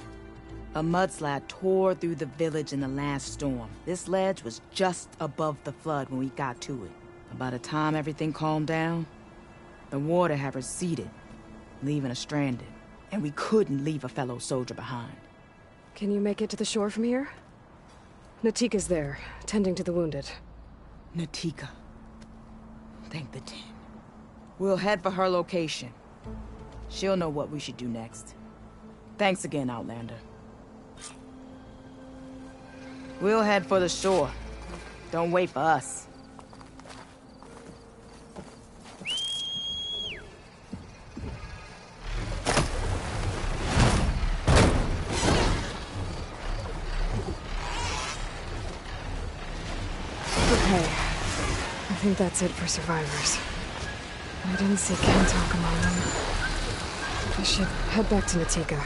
A mudslide tore through the village in the last storm. This ledge was just above the flood when we got to it. And by the time everything calmed down, the water had receded, leaving us stranded. And we couldn't leave a fellow soldier behind. Can you make it to the shore from here? Natika's there, tending to the wounded. Natika. Thank the 10. We'll head for her location. She'll know what we should do next. Thanks again, Outlander. We'll head for the shore. Don't wait for us. Okay. I think that's it for survivors. I didn't see Kentok among them. I should head back to Natika.